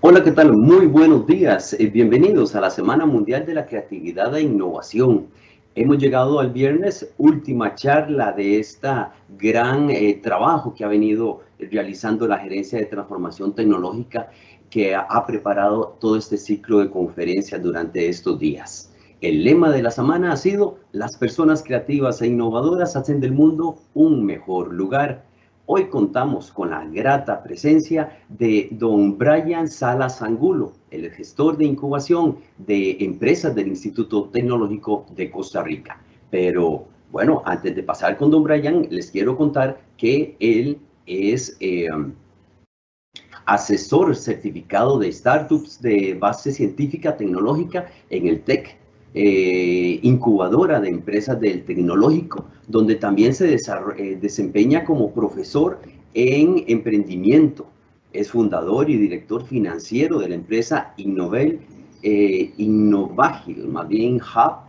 Hola, ¿qué tal? Muy buenos días. Bienvenidos a la Semana Mundial de la Creatividad e Innovación. Hemos llegado al viernes, última charla de esta gran trabajo que ha venido realizando la Gerencia de Transformación Tecnológica, que ha preparado todo este ciclo de conferencias durante estos días. El lema de la semana ha sido: las personas creativas e innovadoras hacen del mundo un mejor lugar. Hoy contamos con la grata presencia de don Brian Salas Angulo, el gestor de incubación de empresas del Instituto Tecnológico de Costa Rica. Pero bueno, antes de pasar con don Brian, les quiero contar que él es asesor certificado de startups de base científica tecnológica en el TEC, incubadora de empresas del tecnológico, donde también se desempeña como profesor en emprendimiento. Es fundador y director financiero de la empresa Innovagil, más bien Hub,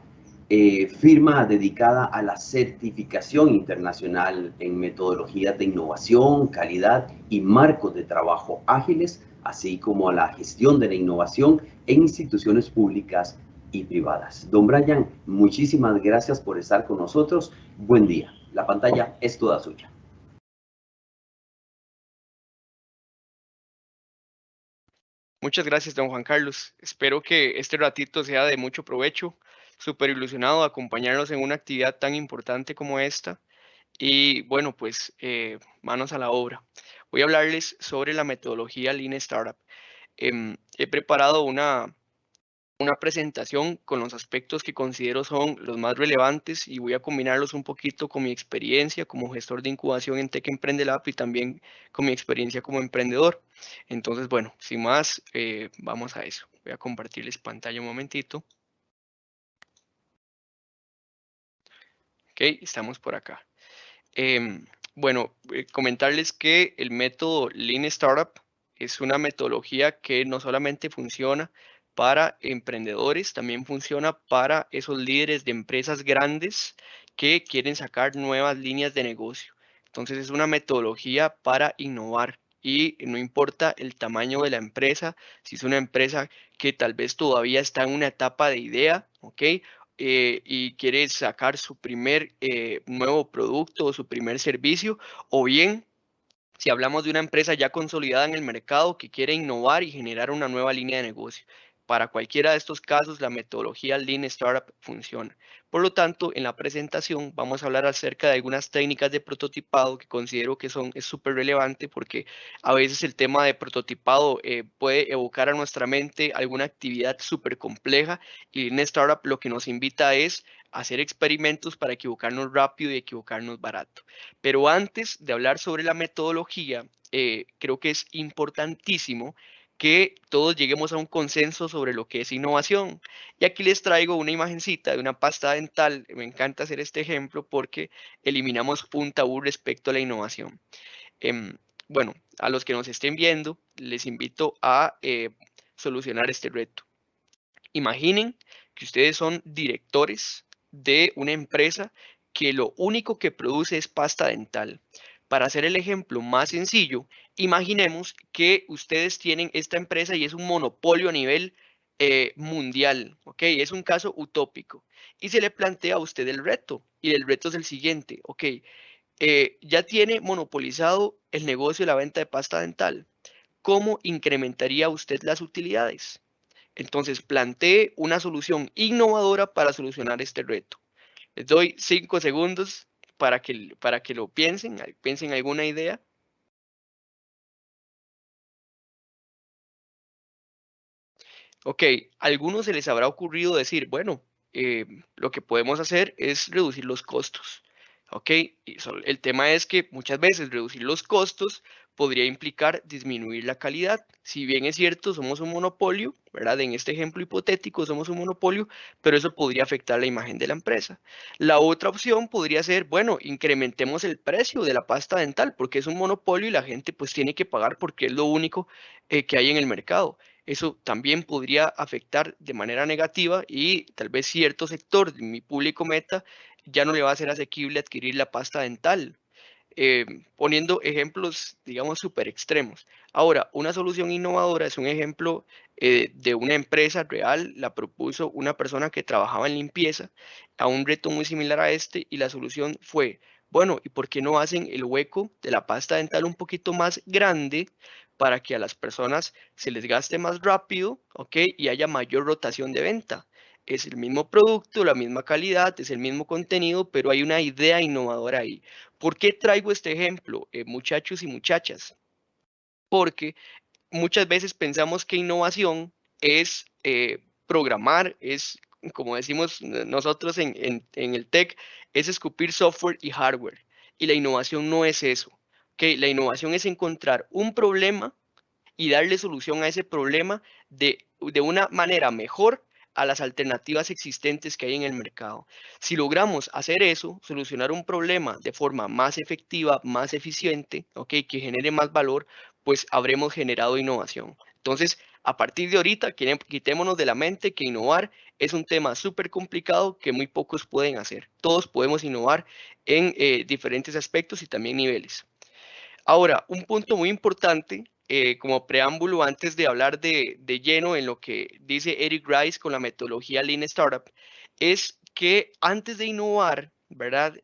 firma dedicada a la certificación internacional en metodologías de innovación, calidad y marcos de trabajo ágiles, así como a la gestión de la innovación en instituciones públicas y privadas. Don Brian, muchísimas gracias por estar con nosotros. Buen día. La pantalla es toda suya. Muchas gracias, don Juan Carlos. Espero que este ratito sea de mucho provecho. Súper ilusionado de acompañarnos en una actividad tan importante como esta. Y bueno, pues manos a la obra. Voy a hablarles sobre la metodología Lean Startup. He preparado una presentación con los aspectos que considero son los más relevantes y voy a combinarlos un poquito con mi experiencia como gestor de incubación en Tech Emprende Lab y también con mi experiencia como emprendedor. Entonces, bueno, sin más, vamos a eso. Voy a compartirles pantalla un momentito. Ok, estamos por acá. Bueno, comentarles que el método Lean Startup es una metodología que no solamente funciona para emprendedores, también funciona para esos líderes de empresas grandes que quieren sacar nuevas líneas de negocio. Entonces es una metodología para innovar y no importa el tamaño de la empresa, si es una empresa que tal vez todavía está en una etapa de idea, ¿ok? Y quiere sacar su primer nuevo producto o su primer servicio, o bien si hablamos de una empresa ya consolidada en el mercado que quiere innovar y generar una nueva línea de negocio. Para cualquiera de estos casos, la metodología Lean Startup funciona. Por lo tanto, en la presentación vamos a hablar acerca de algunas técnicas de prototipado que considero que es súper relevante porque a veces el tema de prototipado puede evocar a nuestra mente alguna actividad súper compleja y Lean Startup lo que nos invita es hacer experimentos para equivocarnos rápido y equivocarnos barato. Pero antes de hablar sobre la metodología, creo que es importantísimo que todos lleguemos a un consenso sobre lo que es innovación. Y aquí les traigo una imagencita de una pasta dental. Me encanta hacer este ejemplo porque eliminamos un tabú respecto a la innovación. Em, bueno, a los que nos estén viendo, les invito a solucionar este reto. Imaginen que ustedes son directores de una empresa que lo único que produce es pasta dental. Para hacer el ejemplo más sencillo, imaginemos que ustedes tienen esta empresa y es un monopolio a nivel mundial, ¿ok? Es un caso utópico. Y se le plantea a usted el reto, y el reto es el siguiente, ¿ok? Ya tiene monopolizado el negocio de la venta de pasta dental. ¿Cómo incrementaría usted las utilidades? Entonces, plantee una solución innovadora para solucionar este reto. Les doy 5 segundos para que lo piensen, piensen alguna idea. Ok, a algunos se les habrá ocurrido decir, bueno, lo que podemos hacer es reducir los costos. Ok, el tema es que muchas veces reducir los costos podría implicar disminuir la calidad. Si bien es cierto, somos un monopolio, ¿verdad? En este ejemplo hipotético somos un monopolio, pero eso podría afectar la imagen de la empresa. La otra opción podría ser, bueno, incrementemos el precio de la pasta dental porque es un monopolio y la gente pues tiene que pagar porque es lo único que hay en el mercado. Eso también podría afectar de manera negativa y tal vez cierto sector de mi público meta ya no le va a ser asequible adquirir la pasta dental. poniendo ejemplos, digamos, súper extremos. Ahora, una solución innovadora es un ejemplo de una empresa real, la propuso una persona que trabajaba en limpieza a un reto muy similar a este y la solución fue, bueno, ¿y por qué no hacen el hueco de la pasta dental un poquito más grande para que a las personas se les gaste más rápido, ¿ok? Y haya mayor rotación de venta? Es el mismo producto, la misma calidad, es el mismo contenido, pero hay una idea innovadora ahí. ¿Por qué traigo este ejemplo, muchachos y muchachas? Porque muchas veces pensamos que innovación es programar, es, como decimos nosotros en el tech, es escupir software y hardware. Y la innovación no es eso. ¿Okay? La innovación es encontrar un problema y darle solución a ese problema de una manera mejor a las alternativas existentes que hay en el mercado. Si logramos hacer eso, solucionar un problema de forma más efectiva, más eficiente, ¿okay? Que genere más valor, pues habremos generado innovación. Entonces, a partir de ahorita, quitémonos de la mente que innovar es un tema súper complicado que muy pocos pueden hacer. Todos podemos innovar en diferentes aspectos y también niveles. Ahora, un punto muy importante, como preámbulo antes de hablar de lleno en lo que dice Eric Rice con la metodología Lean Startup, es que antes de innovar, ¿verdad?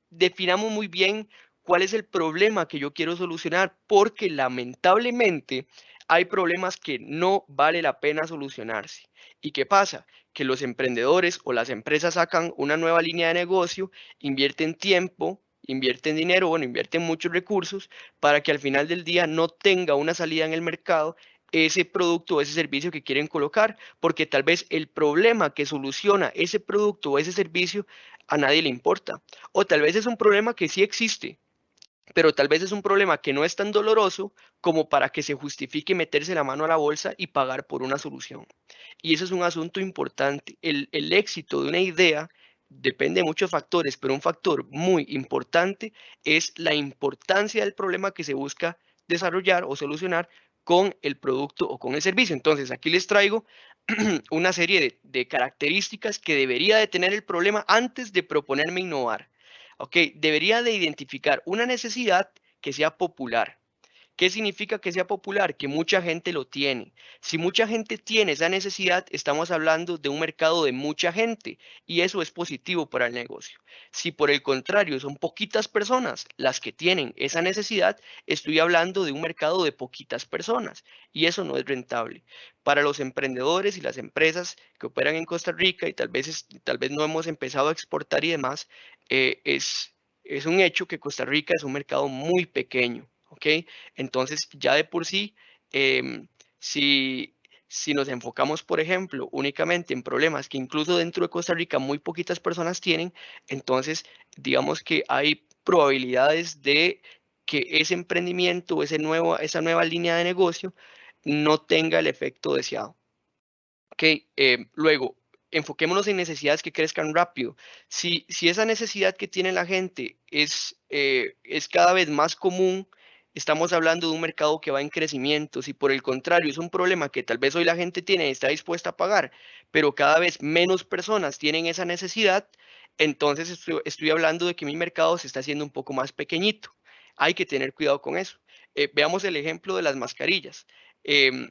Definamos muy bien cuál es el problema que yo quiero solucionar, porque lamentablemente hay problemas que no vale la pena solucionarse. ¿Y qué pasa? Que los emprendedores o las empresas sacan una nueva línea de negocio, invierten tiempo, invierten dinero, bueno, invierten muchos recursos para que al final del día no tenga una salida en el mercado ese producto o ese servicio que quieren colocar, porque tal vez el problema que soluciona ese producto o ese servicio a nadie le importa. O tal vez es un problema que sí existe, pero tal vez es un problema que no es tan doloroso como para que se justifique meterse la mano a la bolsa y pagar por una solución. Y eso es un asunto importante. El éxito de una idea depende de muchos factores, pero un factor muy importante es la importancia del problema que se busca desarrollar o solucionar con el producto o con el servicio. Entonces, aquí les traigo una serie de características que debería de tener el problema antes de proponerme innovar. ¿Ok? Debería de identificar una necesidad que sea popular. ¿Qué significa que sea popular? Que mucha gente lo tiene. Si mucha gente tiene esa necesidad, estamos hablando de un mercado de mucha gente y eso es positivo para el negocio. Si por el contrario son poquitas personas las que tienen esa necesidad, estoy hablando de un mercado de poquitas personas y eso no es rentable. Para los emprendedores y las empresas que operan en Costa Rica y tal vez no hemos empezado a exportar y demás, es un hecho que Costa Rica es un mercado muy pequeño. ¿Ok? Entonces, ya de por sí, em, si, si nos enfocamos, por ejemplo, únicamente en problemas que incluso dentro de Costa Rica muy poquitas personas tienen, entonces digamos que hay probabilidades de que ese emprendimiento, esa nueva línea de negocio no tenga el efecto deseado. Ok, luego, enfoquémonos en necesidades que crezcan rápido. Si esa necesidad que tiene la gente es cada vez más común, estamos hablando de un mercado que va en crecimiento. Si por el contrario es un problema que tal vez hoy la gente tiene y está dispuesta a pagar, pero cada vez menos personas tienen esa necesidad, entonces estoy hablando de que mi mercado se está haciendo un poco más pequeñito. Hay que tener cuidado con eso. Veamos el ejemplo de las mascarillas. Em,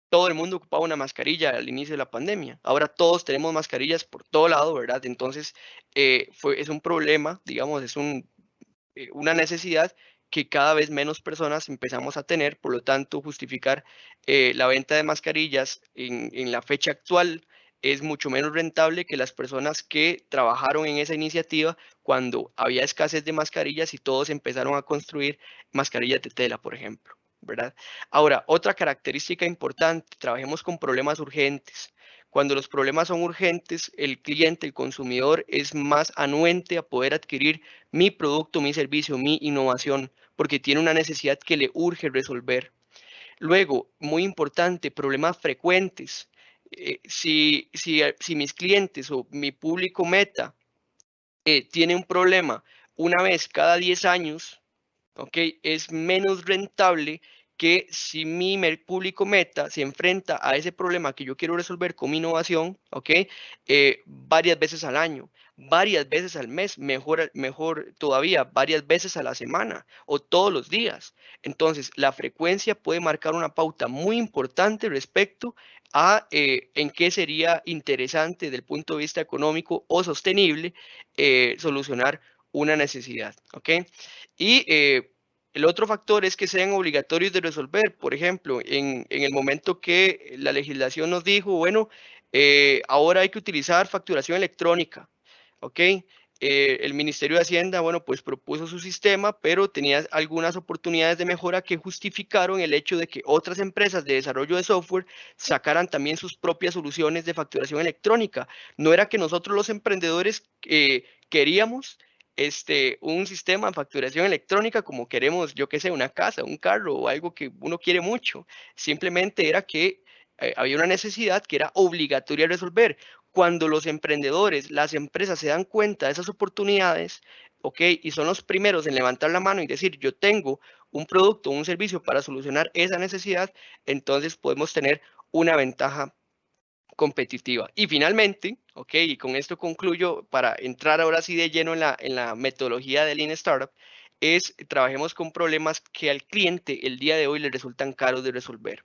Todo el mundo ocupaba una mascarilla al inicio de la pandemia. Ahora todos tenemos mascarillas por todo lado, ¿verdad? Entonces, es un problema, digamos, una necesidad que cada vez menos personas empezamos a tener, por lo tanto, justificar la venta de mascarillas en la fecha actual es mucho menos rentable que las personas que trabajaron en esa iniciativa cuando había escasez de mascarillas y todos empezaron a construir mascarillas de tela, por ejemplo, ¿verdad? Ahora, otra característica importante, trabajemos con problemas urgentes. Cuando los problemas son urgentes, el cliente, el consumidor, es más anuente a poder adquirir mi producto, mi servicio, mi innovación, porque tiene una necesidad que le urge resolver. Luego, muy importante, problemas frecuentes. Si mis clientes o mi público meta tiene un problema una vez cada 10 años, ¿ok? Es menos rentable que si mi público meta se enfrenta a ese problema que yo quiero resolver con mi innovación, ¿ok? Varias veces al año. varias veces al mes, mejor todavía, varias veces a la semana o todos los días. Entonces, la frecuencia puede marcar una pauta muy importante respecto a en qué sería interesante desde el punto de vista económico o sostenible solucionar una necesidad, ¿ok? Y el otro factor es que sean obligatorios de resolver. Por ejemplo, en el momento que la legislación nos dijo, bueno, ahora hay que utilizar facturación electrónica, ¿ok? El Ministerio de Hacienda, bueno, pues propuso su sistema, pero tenía algunas oportunidades de mejora que justificaron el hecho de que otras empresas de desarrollo de software sacaran también sus propias soluciones de facturación electrónica. No era que nosotros los emprendedores queríamos un sistema de facturación electrónica como queremos, yo qué sé, una casa, un carro o algo que uno quiere mucho. Simplemente era que había una necesidad que era obligatoria resolver. Cuando los emprendedores, las empresas se dan cuenta de esas oportunidades, ¿ok? Y son los primeros en levantar la mano y decir, yo tengo un producto, un servicio para solucionar esa necesidad, entonces podemos tener una ventaja competitiva. Y finalmente, ok, y con esto concluyo para entrar ahora sí de lleno en la metodología de Lean Startup, es trabajemos con problemas que al cliente el día de hoy le resultan caros de resolver.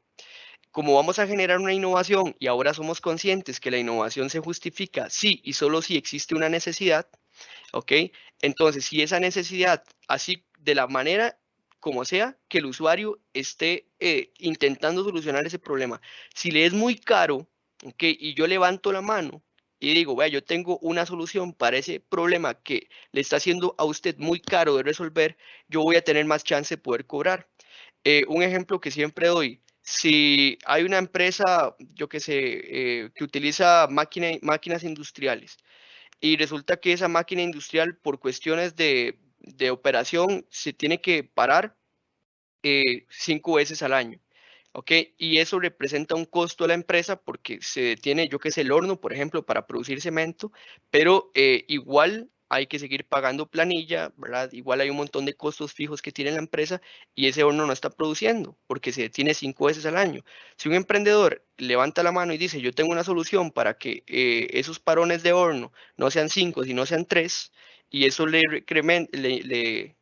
Como vamos a generar una innovación y ahora somos conscientes que la innovación se justifica si y solo si existe una necesidad, ok, entonces si esa necesidad, así de la manera como sea que el usuario esté intentando solucionar ese problema, si le es muy caro, ok, y yo levanto la mano y digo, vea, yo tengo una solución para ese problema que le está haciendo a usted muy caro de resolver, yo voy a tener más chance de poder cobrar. Un ejemplo que siempre doy, si hay una empresa, yo que sé, que utiliza máquinas industriales y resulta que esa máquina industrial por cuestiones de operación se tiene que parar 5 veces al año. ¿Ok? Y eso representa un costo a la empresa porque se detiene, yo que sé, el horno, por ejemplo, para producir cemento, pero igual hay que seguir pagando planilla, ¿verdad? Igual hay un montón de costos fijos que tiene la empresa y ese horno no está produciendo porque se detiene 5 veces al año. Si un emprendedor levanta la mano y dice, yo tengo una solución para que esos parones de horno no sean 5, sino sean 3, y eso le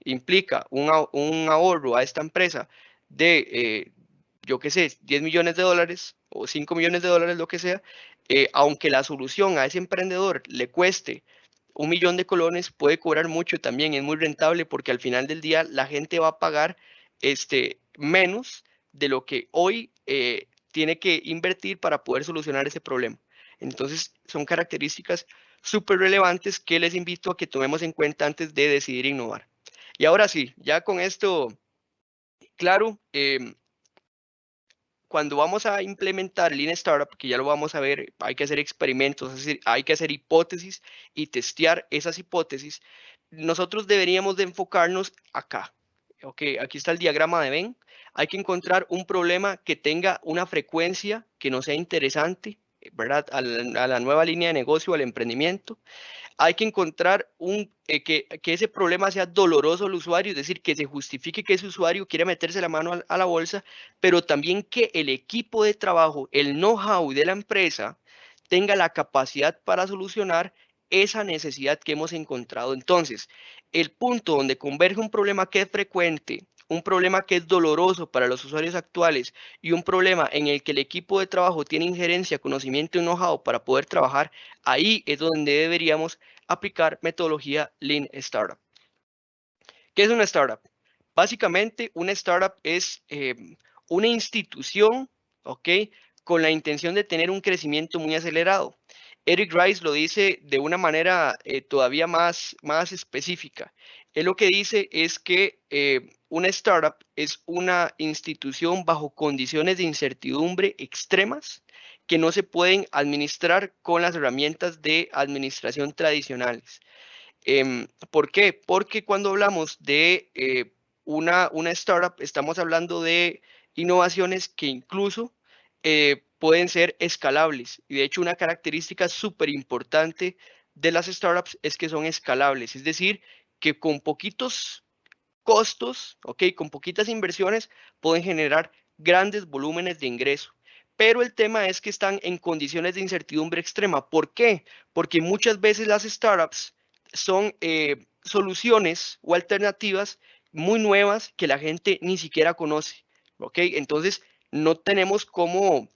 implica un ahorro a esta empresa de, yo qué sé, 10 millones de dólares o 5 millones de dólares, lo que sea, aunque la solución a ese emprendedor le cueste 1 millón de colones, puede cobrar mucho también, es muy rentable porque al final del día la gente va a pagar menos de lo que hoy tiene que invertir para poder solucionar ese problema. Entonces, son características súper relevantes que les invito a que tomemos en cuenta antes de decidir innovar. Y ahora sí, ya con esto claro, cuando vamos a implementar Lean Startup, que ya lo vamos a ver, hay que hacer experimentos, es decir, hay que hacer hipótesis y testear esas hipótesis. Nosotros deberíamos de enfocarnos acá. Ok, aquí está el diagrama de Venn. Hay que encontrar un problema que tenga una frecuencia que no sea interesante, ¿verdad? A la nueva línea de negocio, al emprendimiento. Hay que encontrar que ese problema sea doloroso al usuario, es decir, que se justifique que ese usuario quiera meterse la mano a la bolsa, pero también que el equipo de trabajo, el know-how de la empresa, tenga la capacidad para solucionar esa necesidad que hemos encontrado. Entonces, el punto donde converge un problema que es frecuente, un problema que es doloroso para los usuarios actuales y un problema en el que el equipo de trabajo tiene injerencia, conocimiento y know-how para poder trabajar, ahí es donde deberíamos aplicar metodología Lean Startup. ¿Qué es una startup? Básicamente, una startup es una institución, ¿ok? Con la intención de tener un crecimiento muy acelerado. Eric Rice lo dice de una manera todavía más específica. Él lo que dice es que una startup es una institución bajo condiciones de incertidumbre extremas que no se pueden administrar con las herramientas de administración tradicionales. ¿Por qué? Porque cuando hablamos de una startup, estamos hablando de innovaciones que incluso pueden ser escalables. Y de hecho, una característica súper importante de las startups es que son escalables. Es decir, que con poquitos costos, ¿ok? Con poquitas inversiones pueden generar grandes volúmenes de ingreso. pero el tema es que están en condiciones de incertidumbre extrema. ¿Por qué? Porque muchas veces las startups son soluciones o alternativas muy nuevas que la gente ni siquiera conoce, ¿ok? Entonces, no tenemos cómo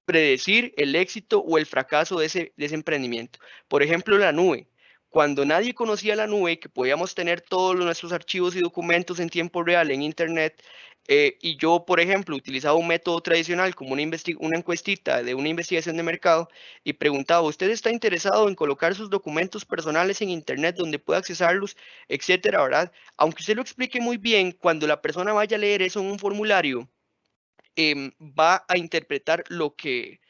predecir el éxito o el fracaso de ese emprendimiento. Por ejemplo, la nube. Cuando nadie conocía la nube, que podíamos tener todos nuestros archivos y documentos en tiempo real en Internet, y yo, por ejemplo, utilizaba un método tradicional como una encuestita de una investigación de mercado y preguntaba, ¿usted está interesado en colocar sus documentos personales en Internet donde pueda accesarlos, etcétera, verdad? Aunque usted lo explique muy bien, cuando la persona vaya a leer eso en un formulario, va a interpretar lo que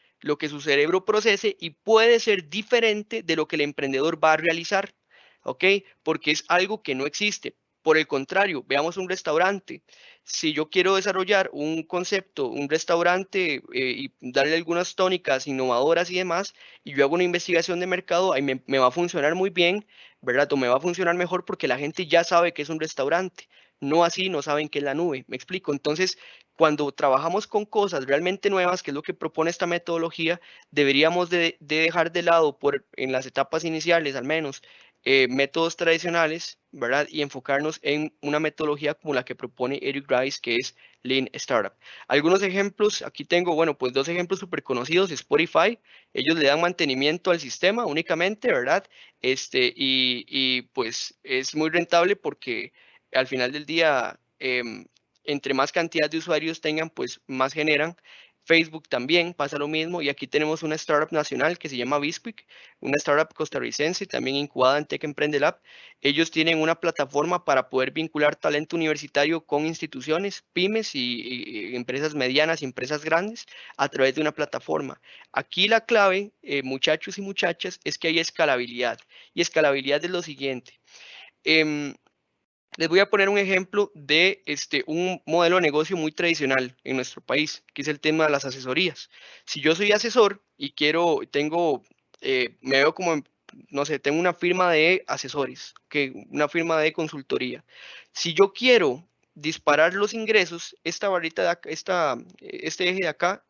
su cerebro procese y puede ser diferente de lo que el emprendedor va a realizar, ¿ok? Porque es algo que no existe. Por el contrario, veamos un restaurante. Si yo quiero desarrollar un concepto, un restaurante y darle algunas tónicas innovadoras y demás, y yo hago una investigación de mercado, ahí me va a funcionar muy bien, ¿verdad? O me va a funcionar mejor porque la gente ya sabe que es un restaurante. No así, no saben qué es la nube. ¿Me explico? Entonces, cuando trabajamos con cosas realmente nuevas, que es lo que propone esta metodología, deberíamos de dejar de lado, en las etapas iniciales al menos, métodos tradicionales, ¿verdad? Y enfocarnos en una metodología como la que propone Eric Rice, que es Lean Startup. Algunos ejemplos, aquí tengo, bueno, pues dos ejemplos súper conocidos. Spotify, ellos le dan mantenimiento al sistema únicamente, ¿verdad? Y pues es muy rentable porque al final del día, entre más cantidad de usuarios tengan, pues más generan. Facebook también pasa lo mismo, y aquí tenemos una startup nacional que se llama Bisquick, una startup costarricense también incubada en Tech Emprende Lab. Ellos tienen una plataforma para poder vincular talento universitario con instituciones, pymes y empresas medianas y empresas grandes a través de una plataforma. Aquí la clave, muchachos y muchachas, es que hay escalabilidad, y escalabilidad es lo siguiente. Les voy a poner un ejemplo de un modelo de negocio muy tradicional en nuestro país, que es el tema de las asesorías. Si yo soy asesor y me veo como, no sé, tengo una firma de asesores, una firma de consultoría. Si yo quiero disparar los ingresos, esta barrita de acá, este eje de acá,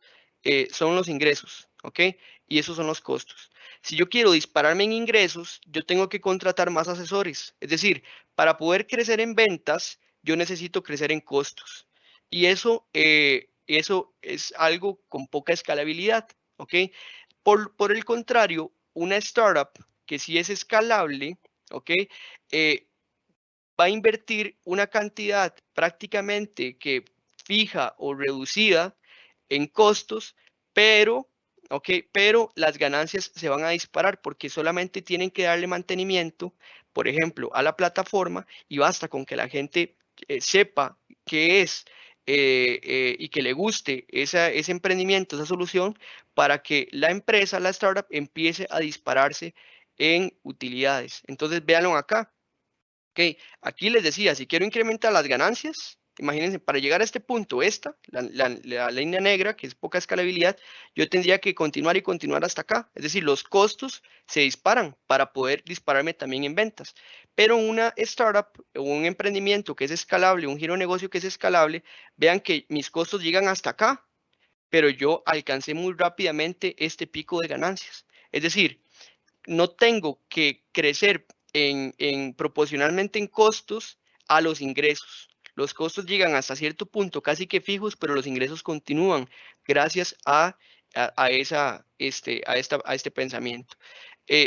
son los ingresos, ¿ok? Y esos son los costos. Si yo quiero dispararme en ingresos, yo tengo que contratar más asesores. Es decir, para poder crecer en ventas, yo necesito crecer en costos. Y eso es algo con poca escalabilidad, ¿ok? Por el contrario, una startup que sí es escalable, ¿ok? Va a invertir una cantidad prácticamente que fija o reducida en costos, pero, pero las ganancias se van a disparar porque solamente tienen que darle mantenimiento, por ejemplo, a la plataforma, y basta con que la gente sepa qué es y que le guste ese emprendimiento, esa solución, para que la empresa, la startup, empiece a dispararse en utilidades. Entonces, véanlo acá. Ok, aquí les decía, si quiero incrementar las ganancias, imagínense, para llegar a este punto, la línea negra, que es poca escalabilidad, yo tendría que continuar y continuar hasta acá. Es decir, los costos se disparan para poder dispararme también en ventas. Pero una startup o un emprendimiento que es escalable, un giro de negocio que es escalable, vean que mis costos llegan hasta acá, pero yo alcancé muy rápidamente este pico de ganancias. Es decir, no tengo que crecer proporcionalmente en costos a los ingresos. Los costos llegan hasta cierto punto casi que fijos, pero los ingresos continúan gracias a este pensamiento.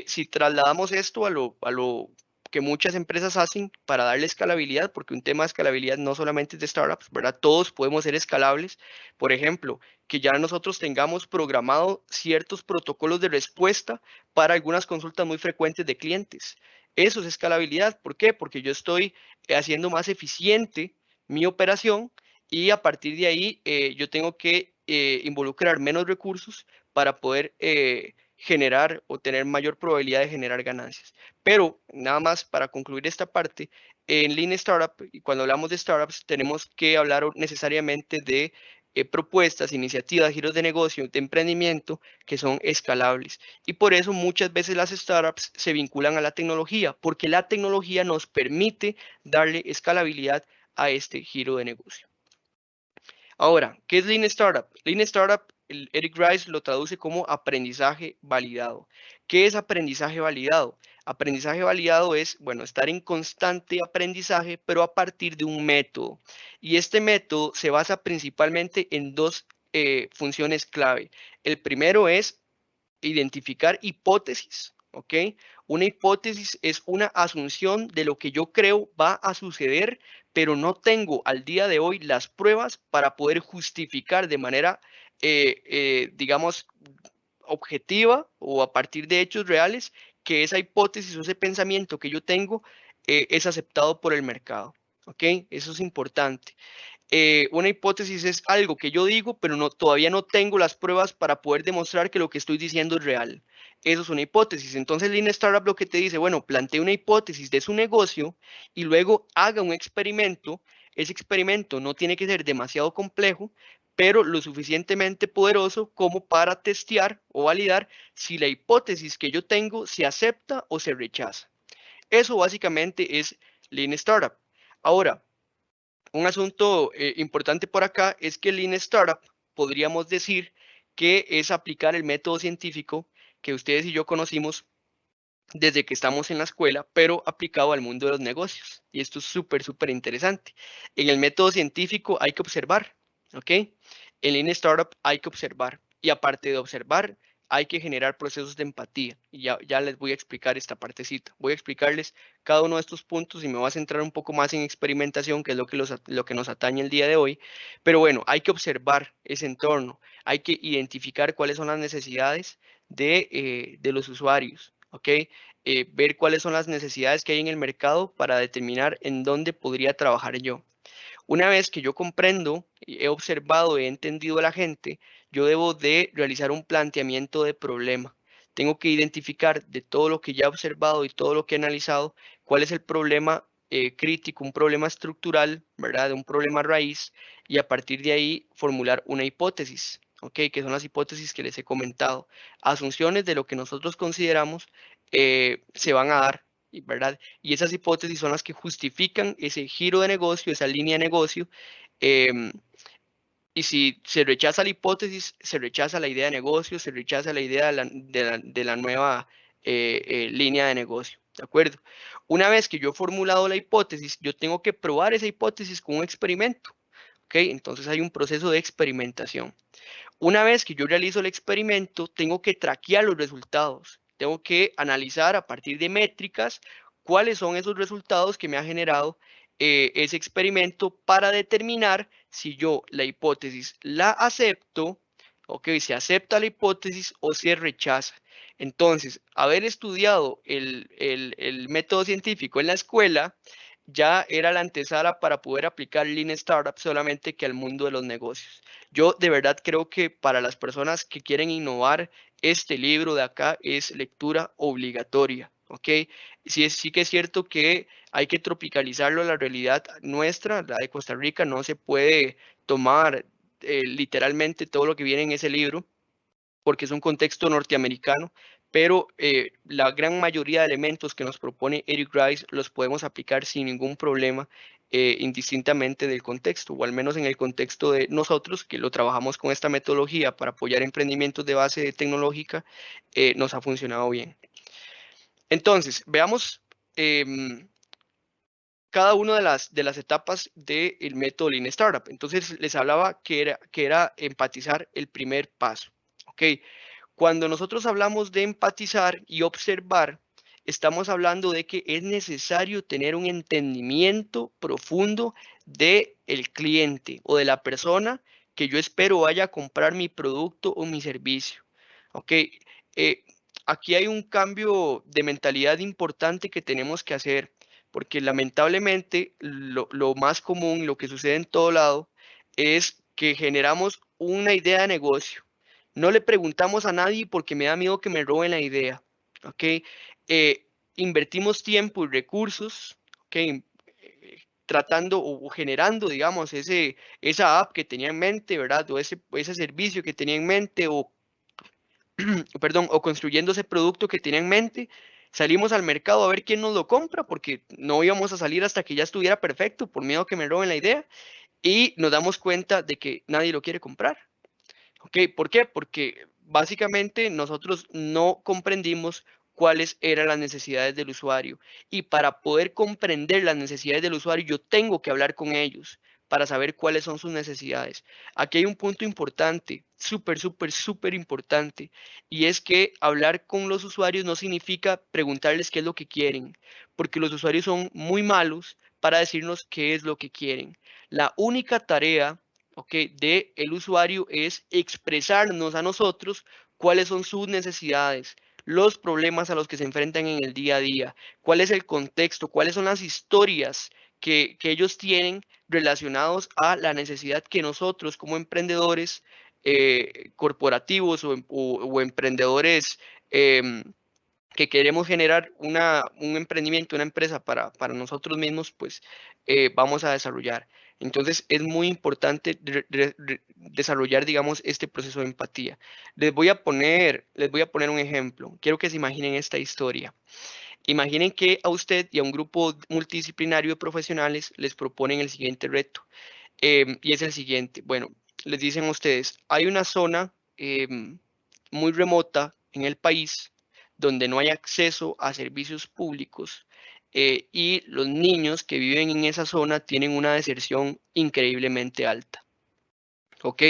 Si trasladamos esto a lo que muchas empresas hacen para darle escalabilidad, porque un tema de escalabilidad no solamente es de startups, ¿verdad? Todos podemos ser escalables. Por ejemplo, que ya nosotros tengamos programado ciertos protocolos de respuesta para algunas consultas muy frecuentes de clientes. Eso es escalabilidad. ¿Por qué? Porque yo estoy haciendo más eficiente mi operación, y a partir de ahí yo tengo que involucrar menos recursos para poder generar o tener mayor probabilidad de generar ganancias. Pero nada más para concluir esta parte, en Lean Startup, y cuando hablamos de startups, tenemos que hablar necesariamente de propuestas, iniciativas, giros de negocio, de emprendimiento que son escalables. Y por eso muchas veces las startups se vinculan a la tecnología, porque la tecnología nos permite darle escalabilidad a este giro de negocio. Ahora, ¿qué es Lean Startup? Lean Startup Eric Rice lo traduce como aprendizaje validado. ¿Qué es aprendizaje validado? Aprendizaje validado es, bueno, estar en constante aprendizaje, pero a partir de un método. Y este método se basa principalmente en dos funciones clave. El primero es identificar hipótesis, ¿ok? Una hipótesis es una asunción de lo que yo creo va a suceder, pero no tengo al día de hoy las pruebas para poder justificar de manera, digamos, objetiva o a partir de hechos reales que esa hipótesis o ese pensamiento que yo tengo es aceptado por el mercado, ¿ok? Eso es importante. Una hipótesis es algo que yo digo, pero todavía no tengo las pruebas para poder demostrar que lo que estoy diciendo es real. Eso es una hipótesis. Entonces, Lean Startup lo que te dice, bueno, plantee una hipótesis de su negocio y luego haga un experimento. Ese experimento no tiene que ser demasiado complejo, pero lo suficientemente poderoso como para testear o validar si la hipótesis que yo tengo se acepta o se rechaza. Eso básicamente es Lean Startup. Ahora, un asunto importante por acá es que el Lean Startup podríamos decir que es aplicar el método científico que ustedes y yo conocimos desde que estamos en la escuela, pero aplicado al mundo de los negocios. Y esto es súper, súper interesante. En el método científico hay que observar, ¿ok? En Lean Startup hay que observar. Y aparte de observar, hay que generar procesos de empatía. Y ya les voy a explicar esta partecita. Voy a explicarles cada uno de estos puntos y me voy a centrar un poco más en experimentación, que es lo que nos atañe el día de hoy. Pero bueno, hay que observar ese entorno. Hay que identificar cuáles son las necesidades de los usuarios, ¿ok? Ver cuáles son las necesidades que hay en el mercado para determinar en dónde podría trabajar yo. Una vez que yo comprendo, he observado, he entendido a la gente, yo debo de realizar un planteamiento de problema. Tengo que identificar de todo lo que ya he observado y todo lo que he analizado, cuál es el problema crítico, un problema estructural, ¿verdad? Un problema raíz, y a partir de ahí formular una hipótesis, ¿ok? Que son las hipótesis que les he comentado. Asunciones de lo que nosotros consideramos se van a dar, ¿verdad? Y esas hipótesis son las que justifican ese giro de negocio, esa línea de negocio. em, y si se rechaza la hipótesis, se rechaza la idea de negocio, se rechaza la idea de la nueva línea de negocio. ¿De acuerdo? Una vez que yo he formulado la hipótesis, yo tengo que probar esa hipótesis con un experimento. ¿Ok? Entonces hay un proceso de experimentación. Una vez que yo realizo el experimento, tengo que traquear los resultados. Tengo que analizar a partir de métricas cuáles son esos resultados que me ha generado ese experimento para determinar si yo la hipótesis la acepto, ok, se acepta la hipótesis o se rechaza. Entonces, haber estudiado el método científico en la escuela ya era la antesala para poder aplicar Lean Startup solamente que al mundo de los negocios. Yo de verdad creo que para las personas que quieren innovar, este libro de acá es lectura obligatoria, ¿ok? Sí que es cierto que hay que tropicalizarlo a la realidad nuestra, la de Costa Rica, no se puede tomar literalmente todo lo que viene en ese libro, porque es un contexto norteamericano, pero la gran mayoría de elementos que nos propone Eric Rice los podemos aplicar sin ningún problema, indistintamente del contexto, o al menos en el contexto de nosotros, que lo trabajamos con esta metodología para apoyar emprendimientos de base tecnológica, nos ha funcionado bien. Entonces, veamos cada una de las etapas del método Lean Startup. Entonces, les hablaba que era empatizar el primer paso. ¿Ok? Cuando nosotros hablamos de empatizar y observar, estamos hablando de que es necesario tener un entendimiento profundo del cliente o de la persona que yo espero vaya a comprar mi producto o mi servicio. ¿Ok? Aquí hay un cambio de mentalidad importante que tenemos que hacer, porque lamentablemente lo más común, lo que sucede en todo lado, es que generamos una idea de negocio. No le preguntamos a nadie porque me da miedo que me roben la idea, ¿ok? Invertimos tiempo y recursos, ¿ok? Tratando o generando, digamos, esa app que tenía en mente, ¿verdad? O ese servicio que tenía en mente, o, perdón, o construyendo ese producto que tenía en mente. Salimos al mercado a ver quién nos lo compra, porque no íbamos a salir hasta que ya estuviera perfecto, por miedo a que me roben la idea, y nos damos cuenta de que nadie lo quiere comprar. ¿Ok? ¿Por qué? Porque básicamente nosotros no comprendimos cuáles eran las necesidades del usuario. Y para poder comprender las necesidades del usuario, yo tengo que hablar con ellos para saber cuáles son sus necesidades. Aquí hay un punto importante, súper importante, y es que hablar con los usuarios no significa preguntarles qué es lo que quieren, porque los usuarios son muy malos para decirnos qué es lo que quieren. La única tarea, de el usuario es expresarnos a nosotros cuáles son sus necesidades, los problemas a los que se enfrentan en el día a día, cuál es el contexto, cuáles son las historias que ellos tienen relacionados a la necesidad que nosotros como emprendedores corporativos o emprendedores que queremos generar un emprendimiento, una empresa para nosotros mismos, pues vamos a desarrollar. Entonces es muy importante desarrollar, digamos, este proceso de empatía. Les voy a poner un ejemplo. Quiero que se imaginen esta historia. Imaginen que a usted y a un grupo multidisciplinario de profesionales les proponen el siguiente reto. Y es el siguiente. Bueno, les dicen a ustedes, hay una zona muy remota en el país donde no hay acceso a servicios públicos y los niños que viven en esa zona tienen una deserción increíblemente alta. ¿Ok?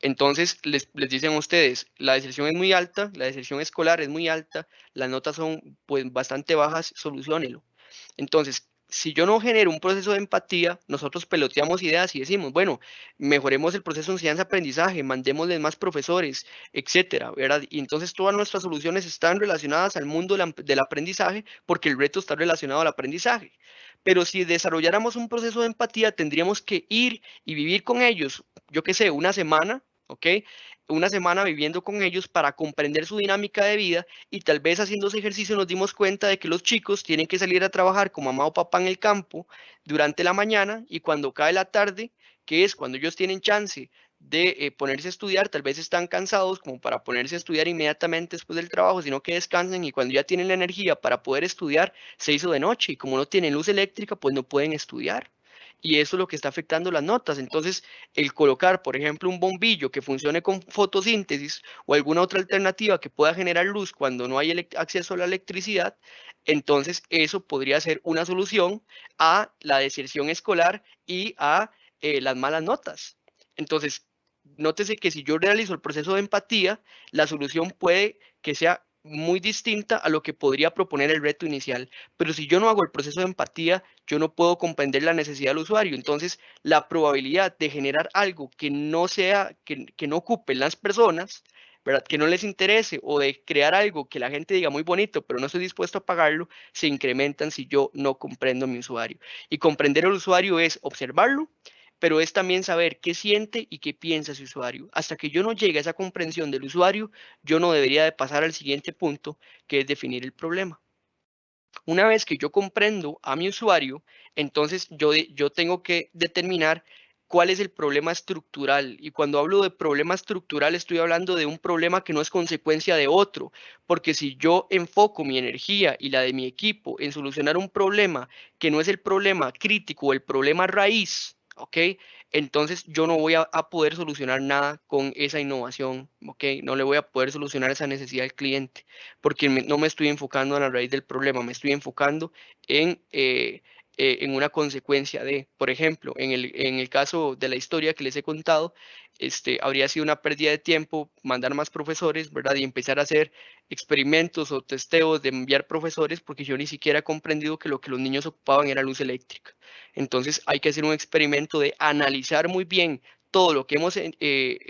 Entonces les dicen a ustedes, la deserción es muy alta, la deserción escolar es muy alta, las notas son pues bastante bajas, soluciónelo. Entonces, si yo no genero un proceso de empatía, nosotros peloteamos ideas y decimos, bueno, mejoremos el proceso de enseñanza-aprendizaje, mandémosles más profesores, etcétera, ¿verdad? Y entonces todas nuestras soluciones están relacionadas al mundo del aprendizaje porque el reto está relacionado al aprendizaje. Pero si desarrolláramos un proceso de empatía, tendríamos que ir y vivir con ellos, yo qué sé, una semana, ¿ok? Una semana viviendo con ellos para comprender su dinámica de vida y tal vez haciendo ese ejercicio nos dimos cuenta de que los chicos tienen que salir a trabajar con mamá o papá en el campo durante la mañana y cuando cae la tarde, que es cuando ellos tienen chance de ponerse a estudiar, tal vez están cansados como para ponerse a estudiar inmediatamente después del trabajo, sino que descansen y cuando ya tienen la energía para poder estudiar, se hizo de noche y como no tienen luz eléctrica, pues no pueden estudiar. Y eso es lo que está afectando las notas. Entonces, el colocar, por ejemplo, un bombillo que funcione con fotosíntesis o alguna otra alternativa que pueda generar luz cuando no hay acceso a la electricidad, entonces eso podría ser una solución a la deserción escolar y a las malas notas. Entonces, nótese que si yo realizo el proceso de empatía, la solución puede que sea muy distinta a lo que podría proponer el reto inicial. Pero si yo no hago el proceso de empatía, yo no puedo comprender la necesidad del usuario. Entonces, la probabilidad de generar algo que no sea, que no ocupen las personas, ¿verdad? Que no les interese o de crear algo que la gente diga muy bonito, pero no estoy dispuesto a pagarlo, se incrementan si yo no comprendo a mi usuario. Y comprender al usuario es observarlo, pero es también saber qué siente y qué piensa ese usuario. Hasta que yo no llegue a esa comprensión del usuario, yo no debería de pasar al siguiente punto, que es definir el problema. Una vez que yo comprendo a mi usuario, entonces yo tengo que determinar cuál es el problema estructural. Y cuando hablo de problema estructural, estoy hablando de un problema que no es consecuencia de otro. Porque si yo enfoco mi energía y la de mi equipo en solucionar un problema que no es el problema crítico o el problema raíz, ¿ok? Entonces yo no voy a poder solucionar nada con esa innovación, ¿ok? No le voy a poder solucionar esa necesidad del cliente porque no me estoy enfocando en la raíz del problema, me estoy enfocando en una consecuencia de, por ejemplo, en el caso de la historia que les he contado, habría sido una pérdida de tiempo mandar más profesores, ¿verdad? Y empezar a hacer experimentos o testeos de enviar profesores porque yo ni siquiera he comprendido que lo que los niños ocupaban era luz eléctrica. Entonces hay que hacer un experimento de analizar muy bien todo lo que hemos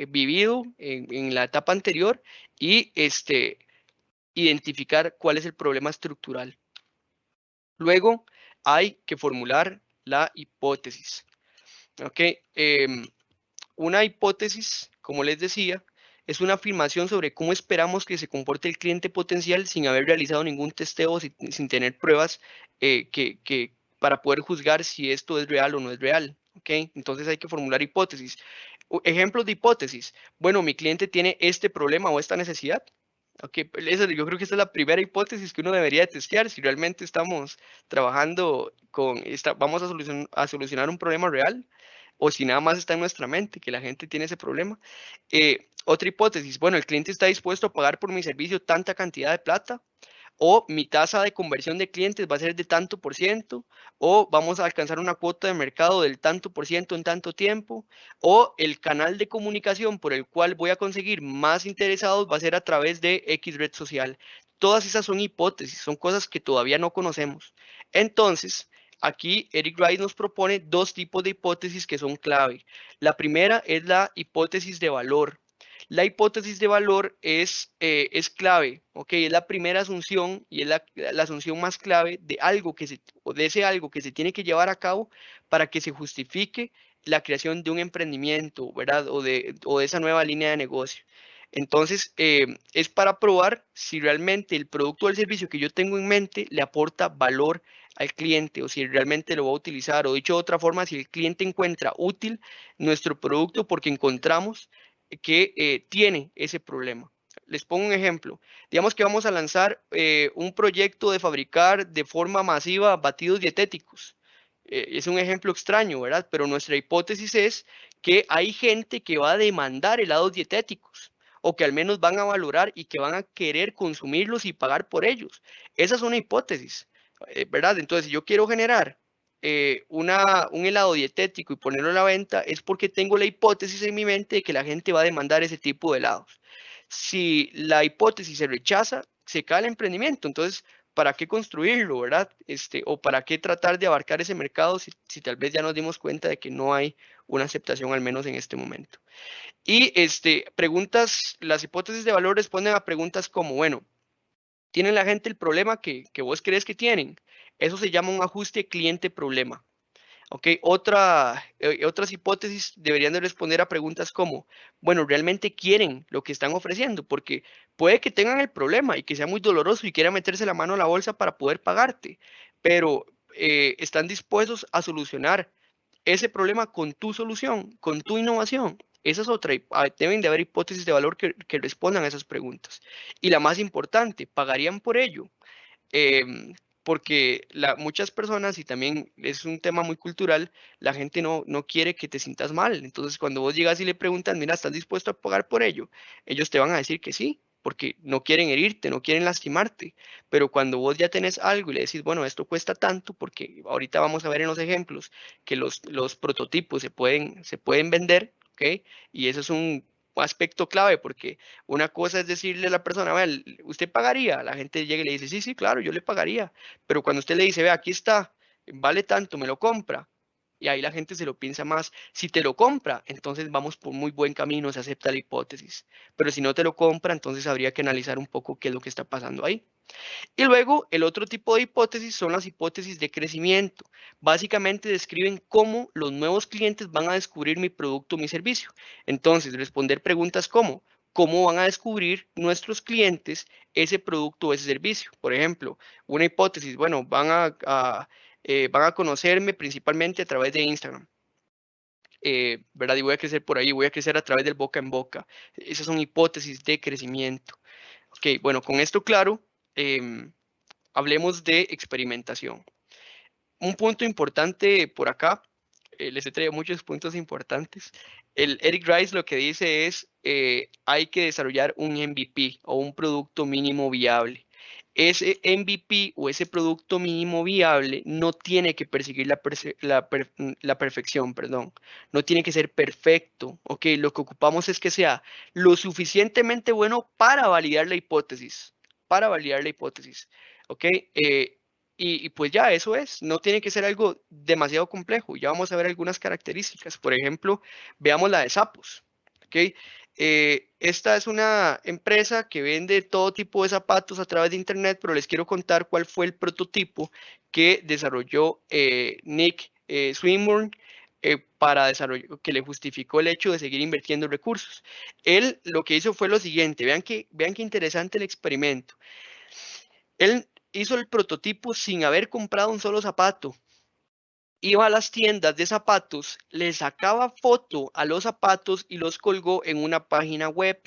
vivido en la etapa anterior y identificar cuál es el problema estructural. Luego hay que formular la hipótesis. ¿Ok? Una hipótesis, como les decía, es una afirmación sobre cómo esperamos que se comporte el cliente potencial sin haber realizado ningún testeo, sin tener pruebas para poder juzgar si esto es real o no es real. ¿Ok? Entonces hay que formular hipótesis. Ejemplos de hipótesis. Bueno, mi cliente tiene este problema o esta necesidad. Okay, yo creo que esa es la primera hipótesis que uno debería testear si realmente estamos trabajando vamos a solucionar un problema real o si nada más está en nuestra mente que la gente tiene ese problema. Otra hipótesis, bueno, el cliente está dispuesto a pagar por mi servicio tanta cantidad de plata, o mi tasa de conversión de clientes va a ser de tanto por ciento, o vamos a alcanzar una cuota de mercado del tanto por ciento en tanto tiempo, o el canal de comunicación por el cual voy a conseguir más interesados va a ser a través de X red social. Todas esas son hipótesis, son cosas que todavía no conocemos. Entonces, aquí Eric Rice nos propone dos tipos de hipótesis que son clave. La primera es la hipótesis de valor. La hipótesis de valor es clave, ¿ok? Es la primera asunción y es la asunción más clave de algo o de ese algo que se tiene que llevar a cabo para que se justifique la creación de un emprendimiento, ¿verdad? O de esa nueva línea de negocio. Entonces, es para probar si realmente el producto o el servicio que yo tengo en mente le aporta valor al cliente o si realmente lo va a utilizar. O dicho de otra forma, si el cliente encuentra útil nuestro producto porque encontramos que tiene ese problema. Les pongo un ejemplo. Digamos que vamos a lanzar un proyecto de fabricar de forma masiva batidos dietéticos. Es un ejemplo extraño, ¿verdad? Pero nuestra hipótesis es que hay gente que va a demandar helados dietéticos o que al menos van a valorar y que van a querer consumirlos y pagar por ellos. Esa es una hipótesis, ¿verdad? Entonces, si yo quiero generar un helado dietético y ponerlo a la venta, es porque tengo la hipótesis en mi mente de que la gente va a demandar ese tipo de helados. Si la hipótesis se rechaza, se cae el emprendimiento. Entonces, ¿para qué construirlo, verdad? O para qué tratar de abarcar ese mercado si tal vez ya nos dimos cuenta de que no hay una aceptación, al menos en este momento. Y las hipótesis de valor responden a preguntas como, bueno, ¿tiene la gente el problema que vos crees que tienen? Eso se llama un ajuste cliente-problema. ¿Ok? Otras hipótesis deberían de responder a preguntas como, bueno, ¿realmente quieren lo que están ofreciendo? Porque puede que tengan el problema y que sea muy doloroso y quieran meterse la mano a la bolsa para poder pagarte, pero están dispuestos a solucionar ese problema con tu solución, con tu innovación. Esa es otra. Deben de haber hipótesis de valor que respondan a esas preguntas. Y la más importante, ¿pagarían por ello? Porque muchas personas, y también es un tema muy cultural, la gente no quiere que te sientas mal. Entonces, cuando vos llegas y le preguntas, mira, ¿estás dispuesto a pagar por ello? Ellos te van a decir que sí, porque no quieren herirte, no quieren lastimarte. Pero cuando vos ya tenés algo y le decís, bueno, esto cuesta tanto, porque ahorita vamos a ver en los ejemplos que los prototipos se pueden vender, ¿ok? Y eso es un aspecto clave, porque una cosa es decirle a la persona, vea, ¿usted pagaría? La gente llega y le dice, sí, sí, claro, yo le pagaría. Pero cuando usted le dice, vea, aquí está, vale tanto, me lo compra. Y ahí la gente se lo piensa más. Si te lo compra, entonces vamos por muy buen camino, se acepta la hipótesis. Pero si no te lo compra, entonces habría que analizar un poco qué es lo que está pasando ahí. Y luego, el otro tipo de hipótesis son las hipótesis de crecimiento. Básicamente describen cómo los nuevos clientes van a descubrir mi producto o mi servicio. Entonces, responder preguntas como, ¿cómo van a descubrir nuestros clientes ese producto o ese servicio? Por ejemplo, una hipótesis, bueno, van a conocerme principalmente a través de Instagram. ¿Verdad? Y voy a crecer por ahí, voy a crecer a través del boca en boca. Esas son hipótesis de crecimiento. Ok, bueno, con esto claro, hablemos de experimentación. Un punto importante por acá, les he traído muchos puntos importantes. El Eric Rice lo que dice es, hay que desarrollar un MVP o un producto mínimo viable. Ese MVP o ese producto mínimo viable no tiene que perseguir la perfección, perdón. No tiene que ser perfecto, ¿ok? Lo que ocupamos es que sea lo suficientemente bueno para validar la hipótesis, ¿ok? Y pues ya, eso es, no tiene que ser algo demasiado complejo. Ya vamos a ver algunas características. Por ejemplo, veamos la de Zappos. ¿Okay? Esta es una empresa que vende todo tipo de zapatos a través de internet, pero les quiero contar cuál fue el prototipo que desarrolló Nick Swinburne que le justificó el hecho de seguir invirtiendo recursos. Él lo que hizo fue lo siguiente, vean qué interesante el experimento. Él hizo el prototipo sin haber comprado un solo zapato. Iba a las tiendas de zapatos, le sacaba foto a los zapatos y los colgó en una página web.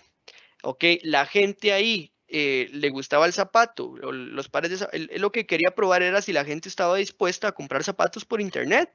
¿Ok? La gente ahí le gustaba el zapato, los pares de zapatos. Él lo que quería probar era si la gente estaba dispuesta a comprar zapatos por internet.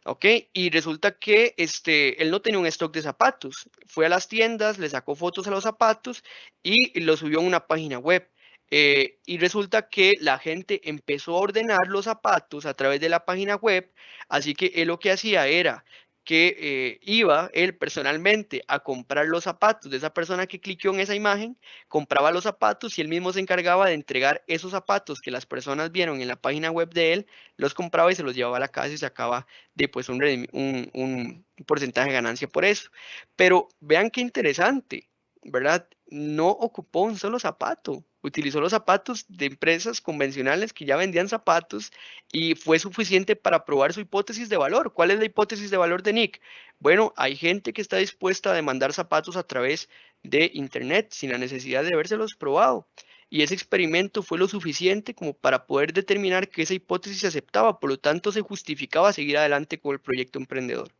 ¿ok? Y resulta que él no tenía un stock de zapatos. Fue a las tiendas, le sacó fotos a los zapatos y lo subió a una página web. Y resulta que la gente empezó a ordenar los zapatos a través de la página web, así que él lo que hacía era que iba él personalmente a comprar los zapatos de esa persona que cliqueó en esa imagen, compraba los zapatos y él mismo se encargaba de entregar esos zapatos que las personas vieron en la página web de él, los compraba y se los llevaba a la casa y sacaba de pues un porcentaje de ganancia por eso. Pero vean qué interesante, ¿verdad? No ocupó un solo zapato, utilizó los zapatos de empresas convencionales que ya vendían zapatos y fue suficiente para probar su hipótesis de valor. ¿Cuál es la hipótesis de valor de Nick? Bueno, hay gente que está dispuesta a demandar zapatos a través de Internet sin la necesidad de habérselos probado. Y ese experimento fue lo suficiente como para poder determinar que esa hipótesis se aceptaba, por lo tanto se justificaba seguir adelante con el proyecto emprendedor.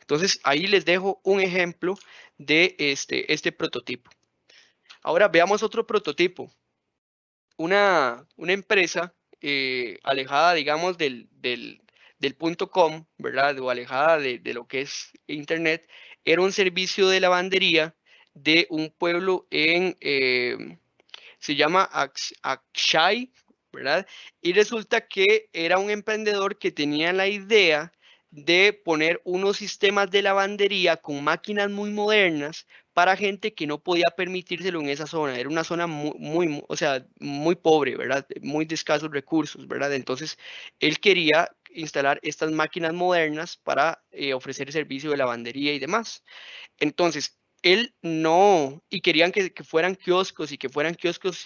Entonces ahí les dejo un ejemplo de este prototipo. Ahora veamos otro prototipo. Una empresa alejada, digamos, del punto com, ¿verdad? O alejada de lo que es Internet, era un servicio de lavandería de un pueblo se llama Akshay, ¿verdad? Y resulta que era un emprendedor que tenía la idea de poner unos sistemas de lavandería con máquinas muy modernas para gente que no podía permitírselo en esa zona. Era una zona o sea, muy pobre, ¿verdad? Muy de escasos recursos, ¿verdad? Entonces, él quería instalar estas máquinas modernas para ofrecer servicio de lavandería y demás. Entonces, él no, y querían que fueran kioscos y que fueran kioscos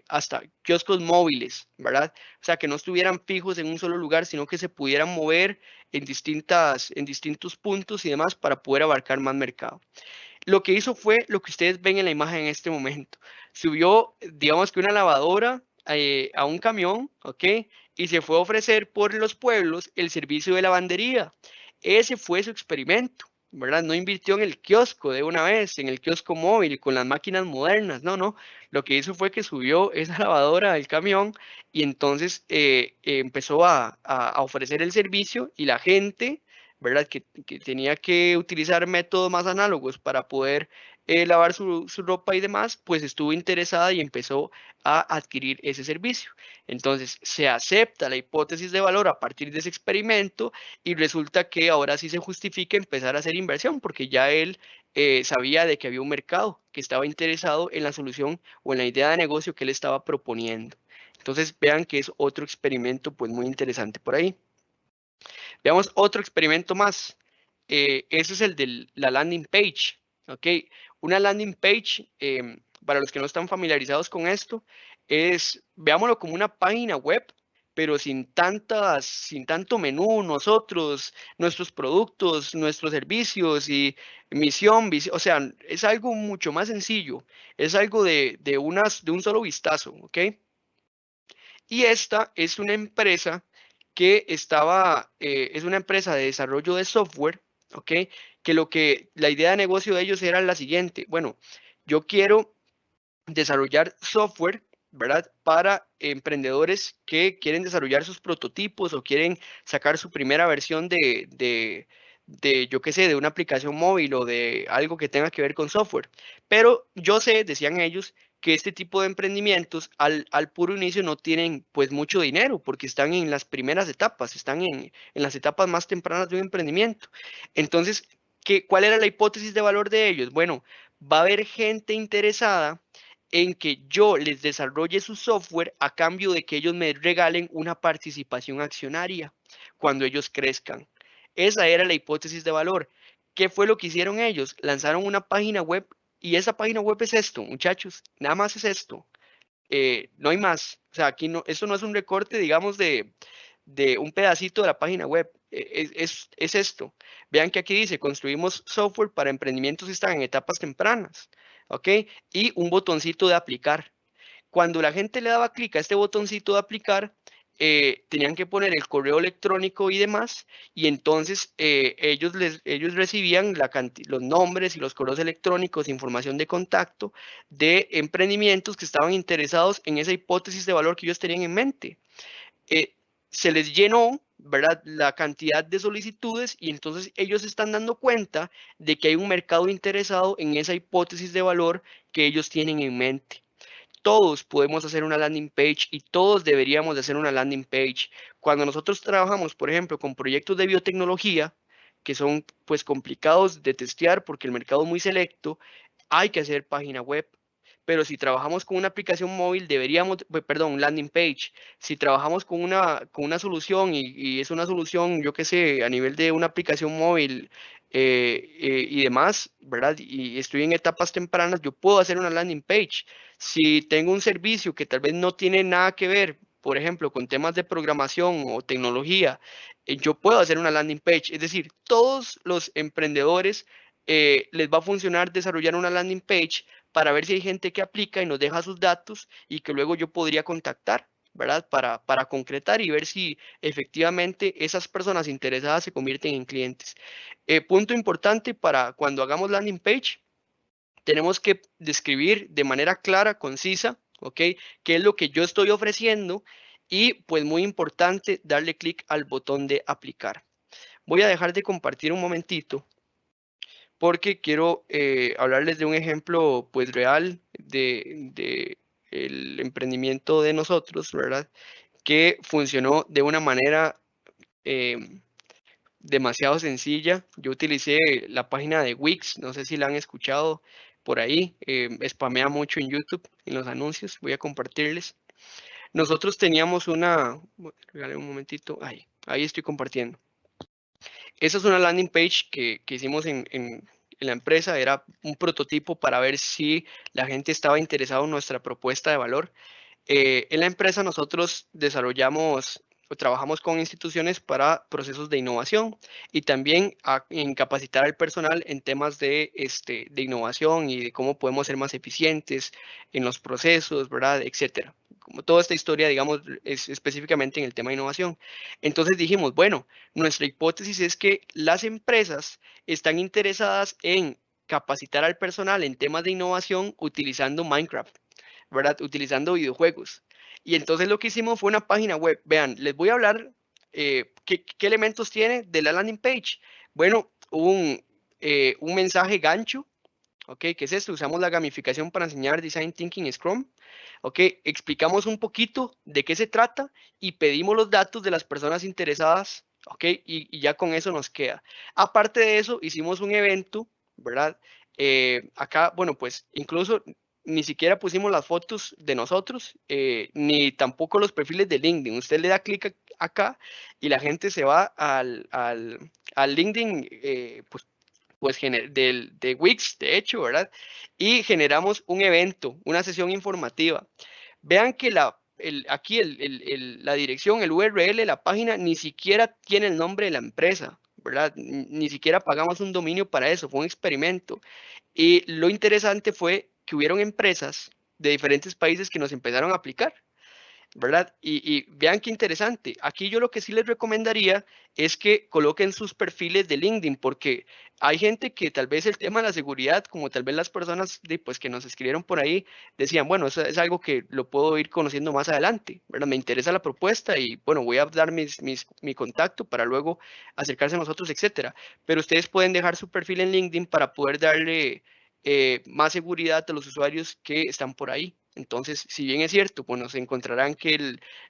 hasta kioscos móviles, ¿verdad? O sea, que no estuvieran fijos en un solo lugar, sino que se pudieran mover en distintos puntos y demás para poder abarcar más mercado. Lo que hizo fue lo que ustedes ven en la imagen en este momento. Subió, digamos que una lavadora a un camión, ¿ok? Y se fue a ofrecer por los pueblos el servicio de lavandería. Ese fue su experimento, ¿verdad? No invirtió en el kiosco de una vez, en el kiosco móvil, con las máquinas modernas, no, no. Lo que hizo fue que subió esa lavadora al camión y entonces empezó a ofrecer el servicio y la gente, ¿verdad? Que tenía que utilizar métodos más análogos para poder lavar su ropa y demás, pues estuvo interesada y empezó a adquirir ese servicio. Entonces, se acepta la hipótesis de valor a partir de ese experimento y resulta que ahora sí se justifica empezar a hacer inversión porque ya él sabía de que había un mercado que estaba interesado en la solución o en la idea de negocio que él estaba proponiendo. Entonces, vean que es otro experimento pues muy interesante por ahí. Veamos otro experimento más. Ese es el de la landing page. ¿Ok? Una landing page, para los que no están familiarizados con esto, veámoslo como una página web, pero sin tanto menú, nuestros productos, nuestros servicios y misión, o sea, es algo mucho más sencillo. Es algo de un solo vistazo. ¿Ok? Y esta es una empresa es una empresa de desarrollo de software, ¿ok? La idea de negocio de ellos era la siguiente, bueno, yo quiero desarrollar software, ¿verdad? Para emprendedores que quieren desarrollar sus prototipos o quieren sacar su primera versión yo qué sé, de una aplicación móvil o de algo que tenga que ver con software. Pero yo sé, decían ellos, que este tipo de emprendimientos al puro inicio no tienen pues mucho dinero porque están en las primeras etapas, están en las etapas más tempranas de un emprendimiento. Entonces, ¿cuál era la hipótesis de valor de ellos? Bueno, va a haber gente interesada en que yo les desarrolle su software a cambio de que ellos me regalen una participación accionaria cuando ellos crezcan. Esa era la hipótesis de valor. ¿Qué fue lo que hicieron ellos? Lanzaron una página web y esa página web es esto, muchachos, nada más es esto. No hay más. O sea, aquí no, esto no es un recorte, digamos, de un pedacito de la página web. Es esto. Vean que aquí dice, construimos software para emprendimientos que están en etapas tempranas. ¿Ok? Y un botoncito de aplicar. Cuando la gente le daba clic a este botoncito de aplicar, tenían que poner el correo electrónico y demás, y entonces ellos recibían los nombres y los correos electrónicos, información de contacto de emprendimientos que estaban interesados en esa hipótesis de valor que ellos tenían en mente. Se les llenó, ¿verdad? La cantidad de solicitudes y entonces ellos se están dando cuenta de que hay un mercado interesado en esa hipótesis de valor que ellos tienen en mente. Todos podemos hacer una landing page y todos deberíamos de hacer una landing page. Cuando nosotros trabajamos, por ejemplo, con proyectos de biotecnología, que son pues complicados de testear porque el mercado es muy selecto, hay que hacer página web. Pero si trabajamos con una aplicación móvil, deberíamos, perdón, landing page. Si trabajamos con una solución y es una solución, yo qué sé, a nivel de una aplicación móvil y demás, ¿verdad? Y estoy en etapas tempranas, yo puedo hacer una landing page. Si tengo un servicio que tal vez no tiene nada que ver, por ejemplo, con temas de programación o tecnología, yo puedo hacer una landing page. Es decir, todos los emprendedores les va a funcionar desarrollar una landing page para ver si hay gente que aplica y nos deja sus datos y que luego yo podría contactar, ¿verdad? Para concretar y ver si efectivamente esas personas interesadas se convierten en clientes. Punto importante para cuando hagamos landing page, tenemos que describir de manera clara, concisa, ¿ok? ¿Qué es lo que yo estoy ofreciendo? Y pues muy importante, darle clic al botón de aplicar. Voy a dejar de compartir un momentito porque quiero hablarles de un ejemplo pues real de el emprendimiento de nosotros, ¿verdad? Que funcionó de una manera demasiado sencilla. Yo utilicé la página de Wix, no sé si la han escuchado por ahí, spamea mucho en YouTube, en los anuncios, voy a compartirles. Nosotros teníamos regálame un momentito, ahí estoy compartiendo. Esa es una landing page que hicimos en la empresa, era un prototipo para ver si la gente estaba interesada en nuestra propuesta de valor. En la empresa nosotros desarrollamos o trabajamos con instituciones para procesos de innovación y también en capacitar al personal en temas de innovación y de cómo podemos ser más eficientes en los procesos, ¿verdad? Etcétera. Como toda esta historia, digamos, es específicamente en el tema de innovación. Entonces dijimos, bueno, nuestra hipótesis es que las empresas están interesadas en capacitar al personal en temas de innovación utilizando Minecraft, ¿verdad? Utilizando videojuegos. Y entonces lo que hicimos fue una página web. Vean, les voy a hablar qué elementos tiene de la landing page. Bueno, un mensaje gancho, ¿ok? ¿Qué es esto? Usamos la gamificación para enseñar Design Thinking Scrum, ¿ok? Explicamos un poquito de qué se trata y pedimos los datos de las personas interesadas, ¿ok? Y ya con eso nos queda. Aparte de eso, hicimos un evento, ¿verdad? Acá, bueno, pues incluso ni siquiera pusimos las fotos de nosotros, ni tampoco los perfiles de LinkedIn. Usted le da clic acá y la gente se va al LinkedIn, pues de Wix, de hecho, ¿verdad? Y generamos un evento, una sesión informativa. Vean que aquí la dirección, el URL, la página, ni siquiera tiene el nombre de la empresa, ¿verdad? Ni siquiera pagamos un dominio para eso, fue un experimento. Y lo interesante fue que hubieron empresas de diferentes países que nos empezaron a aplicar. ¿Verdad? Y vean qué interesante. Aquí yo lo que sí les recomendaría es que coloquen sus perfiles de LinkedIn, porque hay gente que tal vez el tema de la seguridad, como tal vez las personas pues, que nos escribieron por ahí, decían, bueno, eso es algo que lo puedo ir conociendo más adelante, ¿verdad? Me interesa la propuesta y, bueno, voy a dar mi contacto para luego acercarse a nosotros, etcétera. Pero ustedes pueden dejar su perfil en LinkedIn para poder darle más seguridad a los usuarios que están por ahí. Entonces, si bien es cierto, pues nos encontrarán que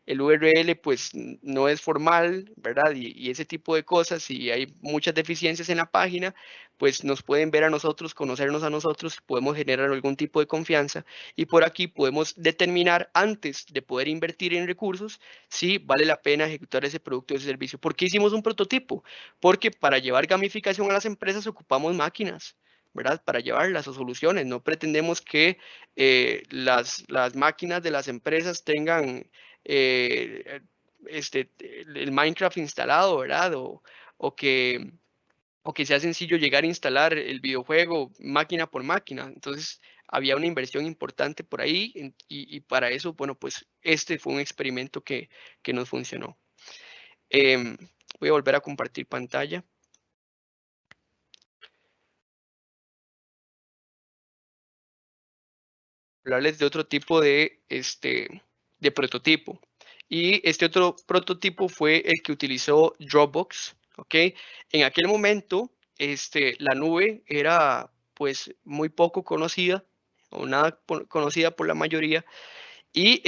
el URL pues no es formal, ¿verdad? Y ese tipo de cosas, y hay muchas deficiencias en la página, pues nos pueden ver a nosotros, conocernos a nosotros, podemos generar algún tipo de confianza y por aquí podemos determinar antes de poder invertir en recursos si vale la pena ejecutar ese producto o ese servicio. ¿Por qué hicimos un prototipo? Porque para llevar gamificación a las empresas ocupamos máquinas, ¿verdad? Para llevarlas o soluciones. No pretendemos que las máquinas de las empresas tengan el Minecraft instalado, ¿verdad? O que, o que sea sencillo llegar a instalar el videojuego máquina por máquina. Entonces, había una inversión importante por ahí y para eso, bueno, pues este fue un experimento que nos funcionó. Em, Voy a volver a compartir pantalla. Hablarles de otro tipo de prototipo. Y este otro prototipo fue el que utilizó Dropbox, ¿ok? En aquel momento, la nube era pues muy poco conocida o nada conocida por la mayoría. Y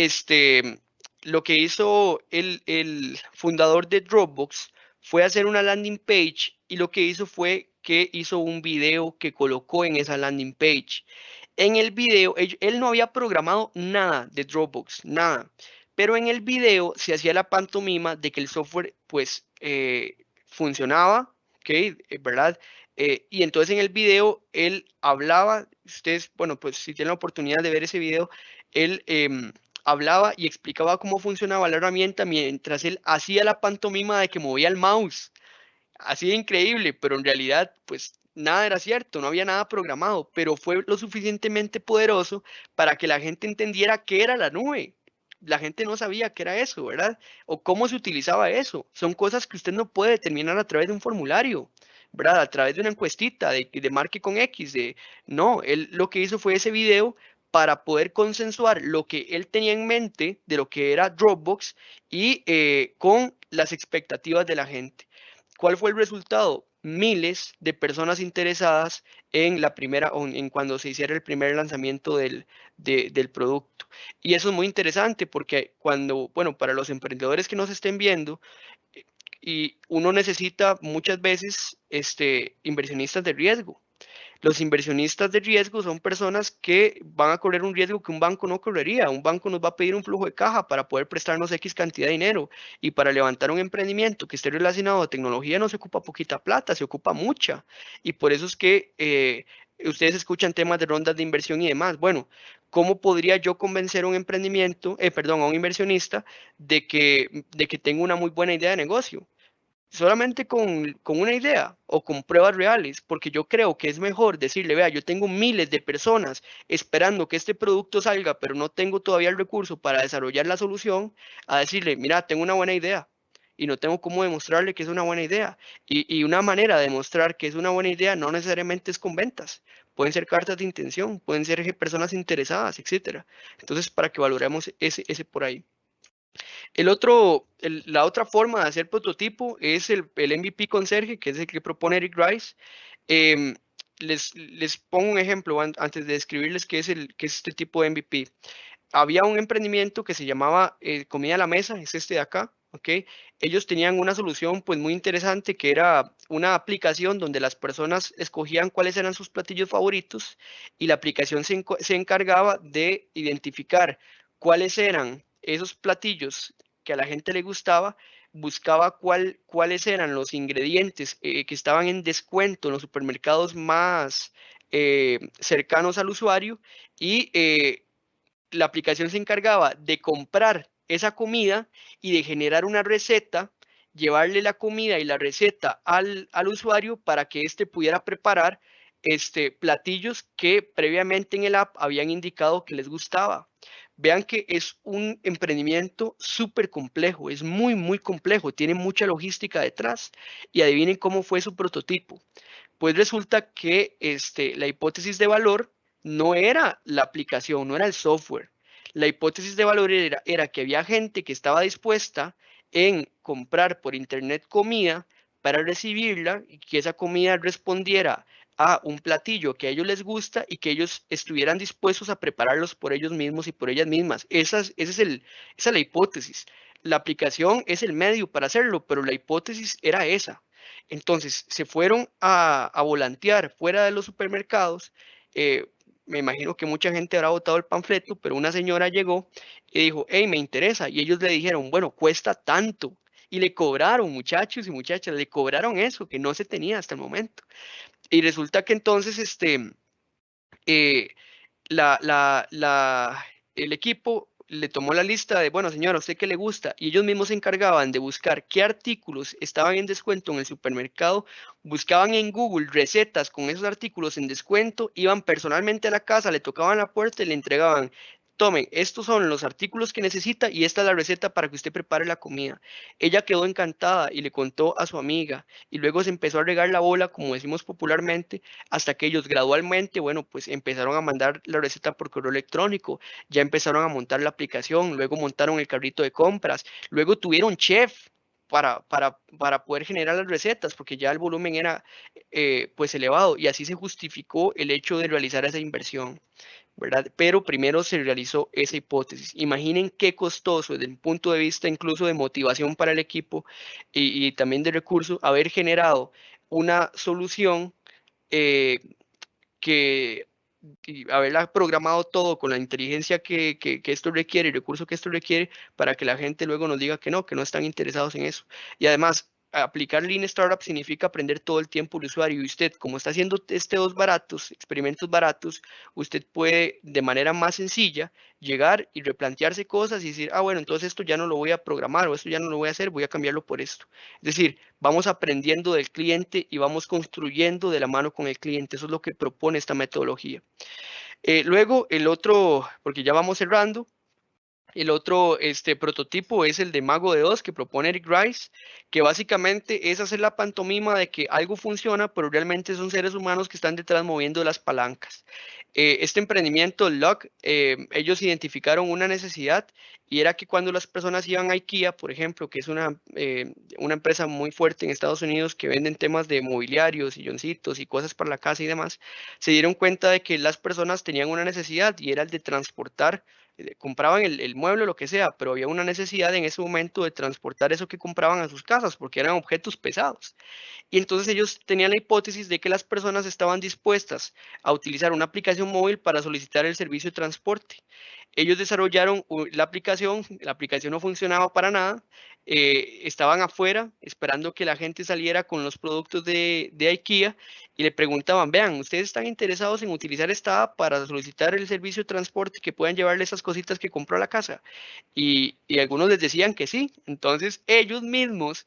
lo que hizo el fundador de Dropbox fue hacer una landing page, y lo que hizo fue que hizo un video que colocó en esa landing page. En el video, él no había programado nada de Dropbox, nada. Pero en el video se hacía la pantomima de que el software pues funcionaba, ¿ok? ¿Verdad? Y entonces en el video él hablaba, ustedes, bueno, pues si tienen la oportunidad de ver ese video, él hablaba y explicaba cómo funcionaba la herramienta mientras él hacía la pantomima de que movía el mouse. Así de increíble, pero en realidad, pues nada era cierto, no había nada programado, pero fue lo suficientemente poderoso para que la gente entendiera qué era la nube. La gente no sabía qué era eso, ¿verdad? O cómo se utilizaba eso. Son cosas que usted no puede determinar a través de un formulario, ¿verdad? A través de una encuestita de marque con X. No, él lo que hizo fue ese video para poder consensuar lo que él tenía en mente de lo que era Dropbox y con las expectativas de la gente. ¿Cuál fue el resultado? Miles de personas interesadas en la primera, o en cuando se hiciera el primer lanzamiento del producto. Y eso es muy interesante porque cuando, bueno, para los emprendedores que nos estén viendo, y uno necesita muchas veces inversionistas de riesgo. Los inversionistas de riesgo son personas que van a correr un riesgo que un banco no correría. Un banco nos va a pedir un flujo de caja para poder prestarnos X cantidad de dinero, y para levantar un emprendimiento que esté relacionado a tecnología no se ocupa poquita plata, se ocupa mucha. Y por eso es que ustedes escuchan temas de rondas de inversión y demás. Bueno, ¿cómo podría yo convencer a un a un inversionista de que tengo una muy buena idea de negocio? Solamente con una idea o con pruebas reales, porque yo creo que es mejor decirle, vea, yo tengo miles de personas esperando que este producto salga, pero no tengo todavía el recurso para desarrollar la solución, a decirle, mira, tengo una buena idea y no tengo cómo demostrarle que es una buena idea. Y una manera de demostrar que es una buena idea no necesariamente es con ventas. Pueden ser cartas de intención, pueden ser personas interesadas, etcétera. Entonces, para que valoremos ese por ahí. La otra forma de hacer prototipo es el MVP conserje, que es el que propone Eric Rice. Les pongo un ejemplo antes de describirles qué es este tipo de MVP. Había un emprendimiento que se llamaba Comida a la Mesa, es este de acá, ¿ok? Ellos tenían una solución pues muy interesante, que era una aplicación donde las personas escogían cuáles eran sus platillos favoritos, y la aplicación se encargaba de identificar cuáles eran esos platillos que a la gente le gustaba, buscaba cuáles eran los ingredientes que estaban en descuento en los supermercados más cercanos al usuario, y la aplicación se encargaba de comprar esa comida y de generar una receta, llevarle la comida y la receta al usuario para que éste pudiera preparar platillos que previamente en el app habían indicado que les gustaba. Vean que es un emprendimiento súper complejo, es muy, muy complejo, tiene mucha logística detrás. Y adivinen cómo fue su prototipo. Pues resulta que la hipótesis de valor no era la aplicación, no era el software. La hipótesis de valor era que había gente que estaba dispuesta en comprar por internet comida para recibirla, y que esa comida respondiera a un platillo que a ellos les gusta y que ellos estuvieran dispuestos a prepararlos por ellos mismos y por ellas mismas. Esa es la hipótesis. La aplicación es el medio para hacerlo, pero la hipótesis era esa. Entonces se fueron a volantear fuera de los supermercados. Me imagino que mucha gente habrá botado el panfleto, pero una señora llegó y dijo, hey, me interesa. Y ellos le dijeron, bueno, cuesta tanto. Y le cobraron, muchachos y muchachas, le cobraron eso que no se tenía hasta el momento. Y resulta que entonces eh, el equipo le tomó la lista de, bueno, señora, ¿a usted qué le gusta? Y ellos mismos se encargaban de buscar qué artículos estaban en descuento en el supermercado, buscaban en Google recetas con esos artículos en descuento, iban personalmente a la casa, le tocaban la puerta y le entregaban tomen, estos son los artículos que necesita y esta es la receta para que usted prepare la comida. Ella quedó encantada y le contó a su amiga y luego se empezó a regar la bola, como decimos popularmente, hasta que ellos gradualmente, bueno, pues empezaron a mandar la receta por correo electrónico, ya empezaron a montar la aplicación, luego montaron el carrito de compras, luego tuvieron chef para poder generar las recetas, porque ya el volumen era pues elevado y así se justificó el hecho de realizar esa inversión, ¿verdad? Pero primero se realizó esa hipótesis. Imaginen qué costoso desde el punto de vista incluso de motivación para el equipo y también de recursos haber generado una solución eh, que y haberla programado todo con la inteligencia que esto requiere, el recurso que esto requiere, para que la gente luego nos diga que no están interesados en eso. Y además, aplicar Lean Startup significa aprender todo el tiempo el usuario. Y usted, como está haciendo testeos baratos, experimentos baratos, usted puede de manera más sencilla llegar y replantearse cosas y decir, ah, bueno, entonces esto ya no lo voy a programar o esto ya no lo voy a hacer, voy a cambiarlo por esto. Es decir, vamos aprendiendo del cliente y vamos construyendo de la mano con el cliente. Eso es lo que propone esta metodología. Luego, el otro, porque ya vamos cerrando, el otro prototipo es el de Mago de Oz que propone Eric Rice, que básicamente es hacer la pantomima de que algo funciona, pero realmente son seres humanos que están detrás moviendo las palancas. Este emprendimiento, Luck, ellos identificaron una necesidad y era que cuando las personas iban a IKEA, por ejemplo, que es una empresa muy fuerte en Estados Unidos que venden temas de mobiliarios, silloncitos y cosas para la casa y demás, se dieron cuenta de que las personas tenían una necesidad y era el de transportar compraban el mueble o lo que sea, pero había una necesidad en ese momento de transportar eso que compraban a sus casas porque eran objetos pesados. Y entonces ellos tenían la hipótesis de que las personas estaban dispuestas a utilizar una aplicación móvil para solicitar el servicio de transporte. Ellos desarrollaron la aplicación no funcionaba para nada, estaban afuera esperando que la gente saliera con los productos de IKEA y le preguntaban, vean, ¿ustedes están interesados en utilizar esta app para solicitar el servicio de transporte que puedan llevarle esas cositas que compró a la casa? Y algunos les decían que sí, entonces ellos mismos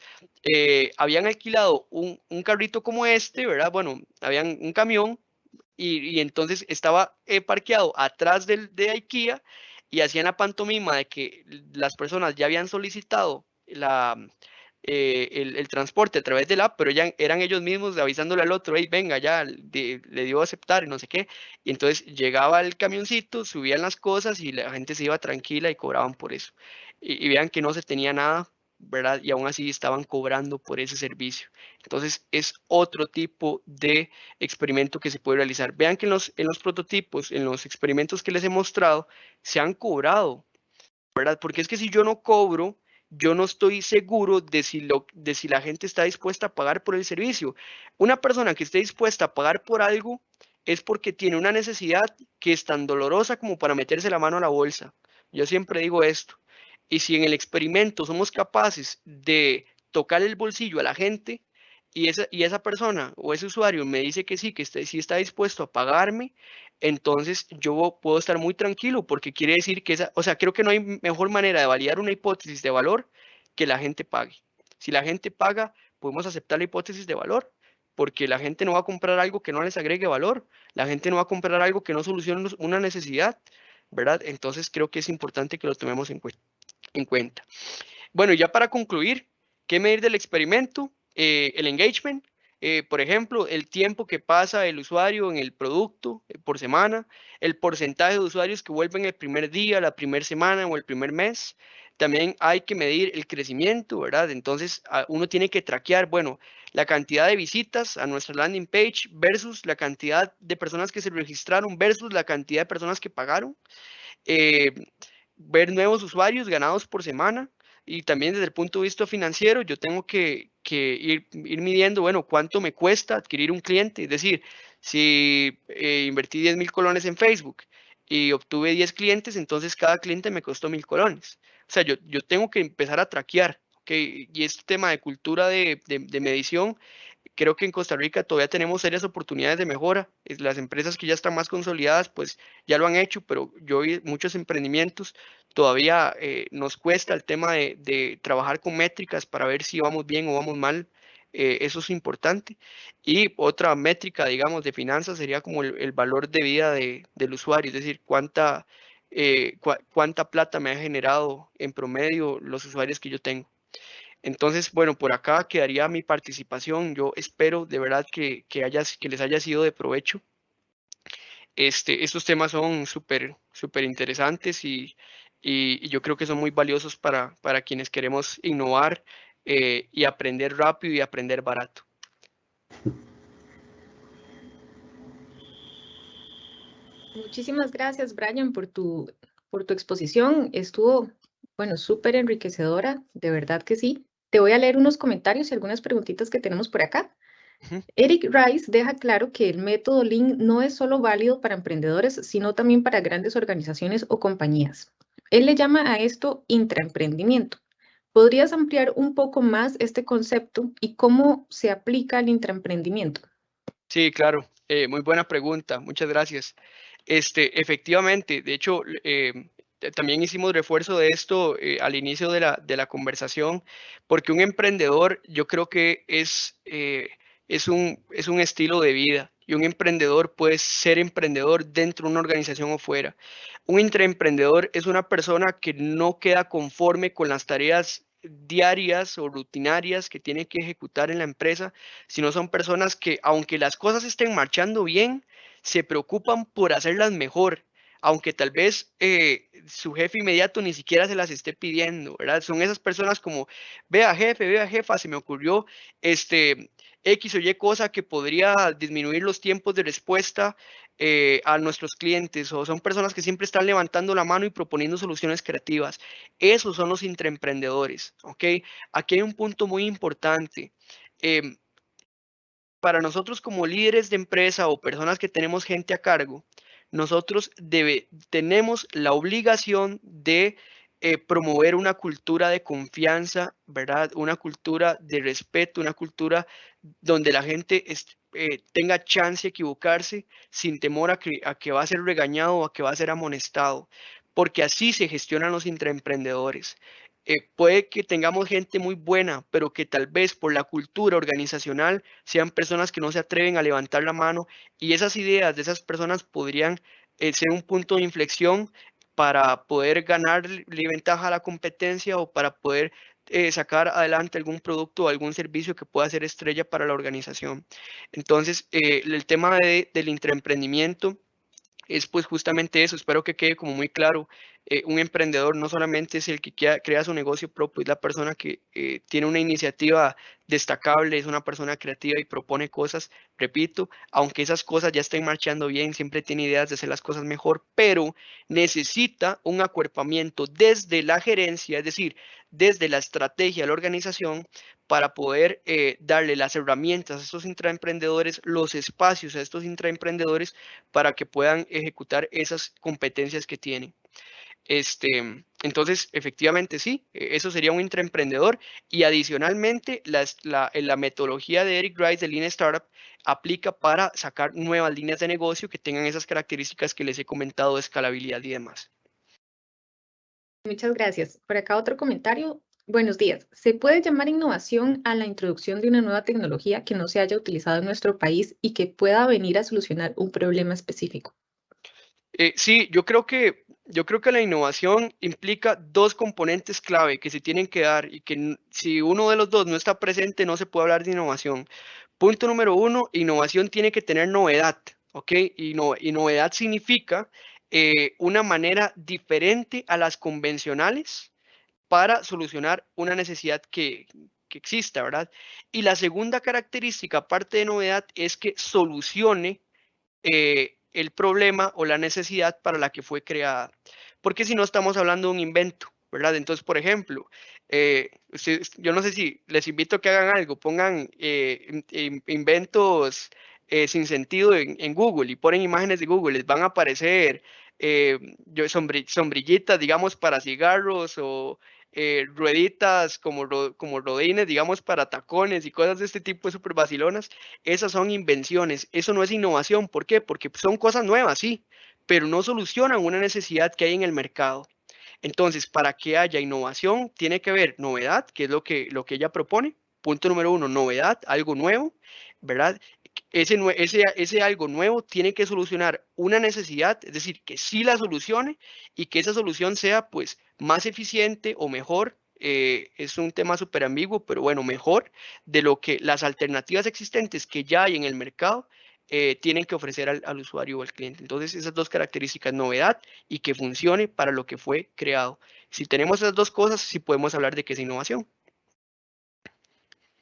habían alquilado un carrito como este, ¿verdad? Bueno, habían un camión y entonces estaba parqueado atrás de IKEA y hacían la pantomima de que las personas ya habían solicitado el transporte a través de la app, pero ya eran ellos mismos avisándole al otro, hey, venga, ya le dio a aceptar y no sé qué. Y entonces llegaba el camioncito, subían las cosas y la gente se iba tranquila y cobraban por eso. Y vean que no se tenía nada, ¿verdad? Y aún así estaban cobrando por ese servicio. Entonces es otro tipo de experimento que se puede realizar. Vean que en los prototipos, en los experimentos que les he mostrado, se han cobrado, ¿verdad? Porque es que si yo no cobro, yo no estoy seguro de si la gente está dispuesta a pagar por el servicio. Una persona que esté dispuesta a pagar por algo es porque tiene una necesidad que es tan dolorosa como para meterse la mano a la bolsa. Yo siempre digo esto. Y si en el experimento somos capaces de tocar el bolsillo a la gente y esa persona o ese usuario me dice que sí, sí está dispuesto a pagarme, entonces yo puedo estar muy tranquilo porque quiere decir que o sea, creo que no hay mejor manera de validar una hipótesis de valor que la gente pague. Si la gente paga, podemos aceptar la hipótesis de valor porque la gente no va a comprar algo que no les agregue valor, la gente no va a comprar algo que no solucione una necesidad, ¿verdad? Entonces creo que es importante que lo tomemos en cuenta. Bueno, ya para concluir, ¿qué medir del experimento? El engagement, por ejemplo, el tiempo que pasa el usuario en el producto por semana, el porcentaje de usuarios que vuelven el primer día, la primera semana o el primer mes. También hay que medir el crecimiento, ¿verdad? Entonces, uno tiene que traquear, bueno, la cantidad de visitas a nuestra landing page versus la cantidad de personas que se registraron versus la cantidad de personas que pagaron. Eh, ver nuevos usuarios ganados por semana y también desde el punto de vista financiero yo tengo que ir midiendo, bueno, cuánto me cuesta adquirir un cliente, es decir, si invertí 10.000 colones en Facebook y obtuve 10 clientes, entonces cada cliente me costó 1.000 colones. O sea, yo tengo que empezar a traquear, ¿ok? Y este tema de cultura de medición, creo que en Costa Rica todavía tenemos serias oportunidades de mejora. Las empresas que ya están más consolidadas, pues ya lo han hecho, pero yo vi muchos emprendimientos, todavía nos cuesta el tema de trabajar con métricas para ver si vamos bien o vamos mal. Eso es importante. Y otra métrica, digamos, de finanzas sería como el valor de vida del usuario, es decir, cuánta plata me ha generado en promedio los usuarios que yo tengo. Entonces, bueno, por acá quedaría mi participación. Yo espero de verdad que les haya sido de provecho. Estos temas son súper interesantes y yo creo que son muy valiosos para quienes queremos innovar y aprender rápido y aprender barato. Muchísimas gracias, Brian, por tu exposición. Estuvo, bueno, súper enriquecedora, de verdad que sí. Te voy a leer unos comentarios y algunas preguntitas que tenemos por acá. Eric Rice deja claro que el método Lean no es solo válido para emprendedores, sino también para grandes organizaciones o compañías. Él le llama a esto intraemprendimiento. ¿Podrías ampliar un poco más este concepto y cómo se aplica al intraemprendimiento? Sí, claro. Muy buena pregunta. Muchas gracias. Efectivamente, de hecho, también hicimos refuerzo de esto al inicio de la conversación, porque un emprendedor yo creo que es un estilo de vida y un emprendedor puede ser emprendedor dentro de una organización o fuera. Un intraemprendedor es una persona que no queda conforme con las tareas diarias o rutinarias que tiene que ejecutar en la empresa, sino son personas que, aunque las cosas estén marchando bien, se preocupan por hacerlas mejor, aunque tal vez su jefe inmediato ni siquiera se las esté pidiendo, ¿verdad? Son esas personas como, vea jefe, vea jefa, se me ocurrió X o Y cosa que podría disminuir los tiempos de respuesta a nuestros clientes, o son personas que siempre están levantando la mano y proponiendo soluciones creativas. Esos son los intraemprendedores, ¿ok? Aquí hay un punto muy importante. Para nosotros como líderes de empresa o personas que tenemos gente a cargo, nosotros tenemos la obligación de promover una cultura de confianza, ¿verdad? Una cultura de respeto, una cultura donde la gente tenga chance de equivocarse sin temor a que va a ser regañado o a que va a ser amonestado, porque así se gestionan los intraemprendedores. Puede que tengamos gente muy buena, pero que tal vez por la cultura organizacional sean personas que no se atreven a levantar la mano y esas ideas de esas personas podrían ser un punto de inflexión para poder ganarle ventaja a la competencia o para poder sacar adelante algún producto o algún servicio que pueda ser estrella para la organización. Entonces, el tema del intraemprendimiento es pues justamente eso, espero que quede como muy claro. Un emprendedor no solamente es el que crea su negocio propio, es la persona que tiene una iniciativa destacable, es una persona creativa y propone cosas, repito, aunque esas cosas ya estén marchando bien, siempre tiene ideas de hacer las cosas mejor, pero necesita un acuerpamiento desde la gerencia, es decir, desde la estrategia de la organización para poder darle las herramientas a estos intraemprendedores, los espacios a estos intraemprendedores para que puedan ejecutar esas competencias que tienen. Entonces, efectivamente, sí, eso sería un intraemprendedor y adicionalmente la metodología de Eric Rice de Lean Startup aplica para sacar nuevas líneas de negocio que tengan esas características que les he comentado de escalabilidad y demás. Muchas gracias. Por acá otro comentario. Buenos días. ¿Se puede llamar innovación a la introducción de una nueva tecnología que no se haya utilizado en nuestro país y que pueda venir a solucionar un problema específico? Sí, yo creo que la innovación implica dos componentes clave que se tienen que dar y que si uno de los dos no está presente no se puede hablar de innovación. Punto número uno, innovación tiene que tener novedad, ¿ok? Y novedad significa una manera diferente a las convencionales para solucionar una necesidad que exista, ¿verdad? Y la segunda característica, aparte de novedad, es que solucione el problema o la necesidad para la que fue creada. Porque si no estamos hablando de un invento, ¿verdad? Entonces, por ejemplo, yo no sé si les invito a que hagan algo, pongan inventos sin sentido en Google y ponen imágenes de Google, les van a aparecer sombrillitas, digamos, para cigarros o rueditas como rodines, digamos, para tacones y cosas de este tipo de super vacilonas. Esas son invenciones, eso no es innovación. ¿Por qué? Porque son cosas nuevas, sí, pero no solucionan una necesidad que hay en el mercado. Entonces, para que haya innovación, tiene que haber novedad, que es lo que ella propone. Punto número uno, novedad, algo nuevo, ¿verdad? ese algo nuevo tiene que solucionar una necesidad, es decir, que sí la solucione y que esa solución sea pues más eficiente o mejor. Es un tema súper ambiguo, pero bueno, mejor de lo que las alternativas existentes que ya hay en el mercado tienen que ofrecer al usuario o al cliente. Entonces, esas dos características, novedad y que funcione para lo que fue creado. Si tenemos esas dos cosas, sí podemos hablar de que es innovación.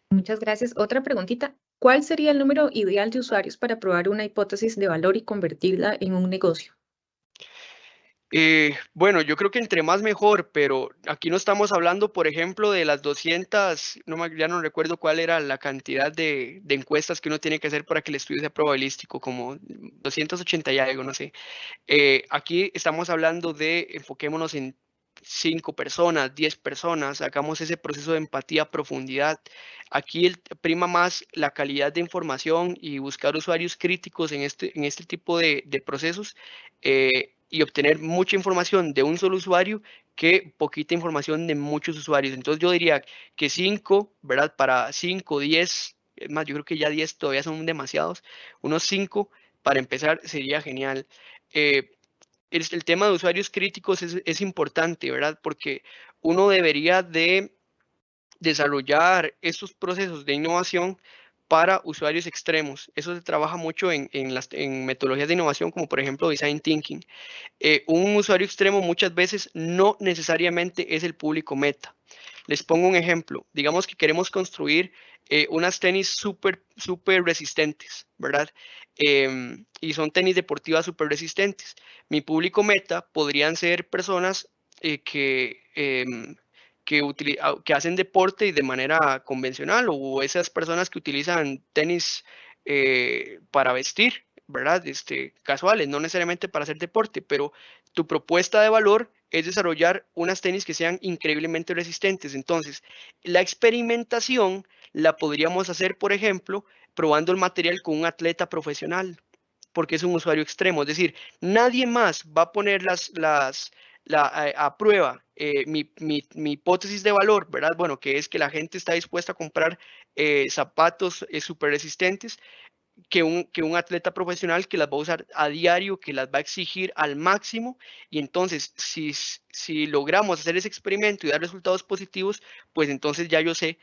Muchas gracias. Otra preguntita. ¿Cuál sería el número ideal de usuarios para probar una hipótesis de valor y convertirla en un negocio? Bueno, yo creo que entre más mejor, pero aquí no estamos hablando, por ejemplo, de las 200, ya no recuerdo cuál era la cantidad de encuestas que uno tiene que hacer para que el estudio sea probabilístico, como 280 y algo, no sé. Aquí estamos hablando de, enfoquémonos en 5 personas, 10 personas, hagamos ese proceso de empatía a profundidad. Aquí prima más la calidad de información y buscar usuarios críticos en este tipo de procesos y obtener mucha información de un solo usuario que poquita información de muchos usuarios. Entonces yo diría que 5, ¿verdad? Para 5, 10, es más, yo creo que ya 10 todavía son demasiados, unos 5 para empezar sería genial. El tema de usuarios críticos es importante, ¿verdad? Porque uno debería de desarrollar estos procesos de innovación para usuarios extremos. Eso se trabaja mucho en metodologías de innovación, como por ejemplo Design Thinking. Un usuario extremo muchas veces no necesariamente es el público meta. Les pongo un ejemplo. Digamos que queremos construir unas tenis súper resistentes, ¿verdad? Y son tenis deportivas súper resistentes. Mi público meta podrían ser personas que hacen deporte y de manera convencional, o esas personas que utilizan tenis para vestir, ¿verdad? Casuales, no necesariamente para hacer deporte, pero tu propuesta de valor es desarrollar unas tenis que sean increíblemente resistentes. Entonces, la experimentación la podríamos hacer, por ejemplo, probando el material con un atleta profesional, porque es un usuario extremo. Es decir, nadie más va a poner a prueba mi hipótesis de valor, ¿verdad? Bueno, que es que la gente está dispuesta a comprar zapatos súper resistentes que un atleta profesional que las va a usar a diario, que las va a exigir al máximo. Y entonces, si logramos hacer ese experimento y dar resultados positivos, pues entonces ya yo sé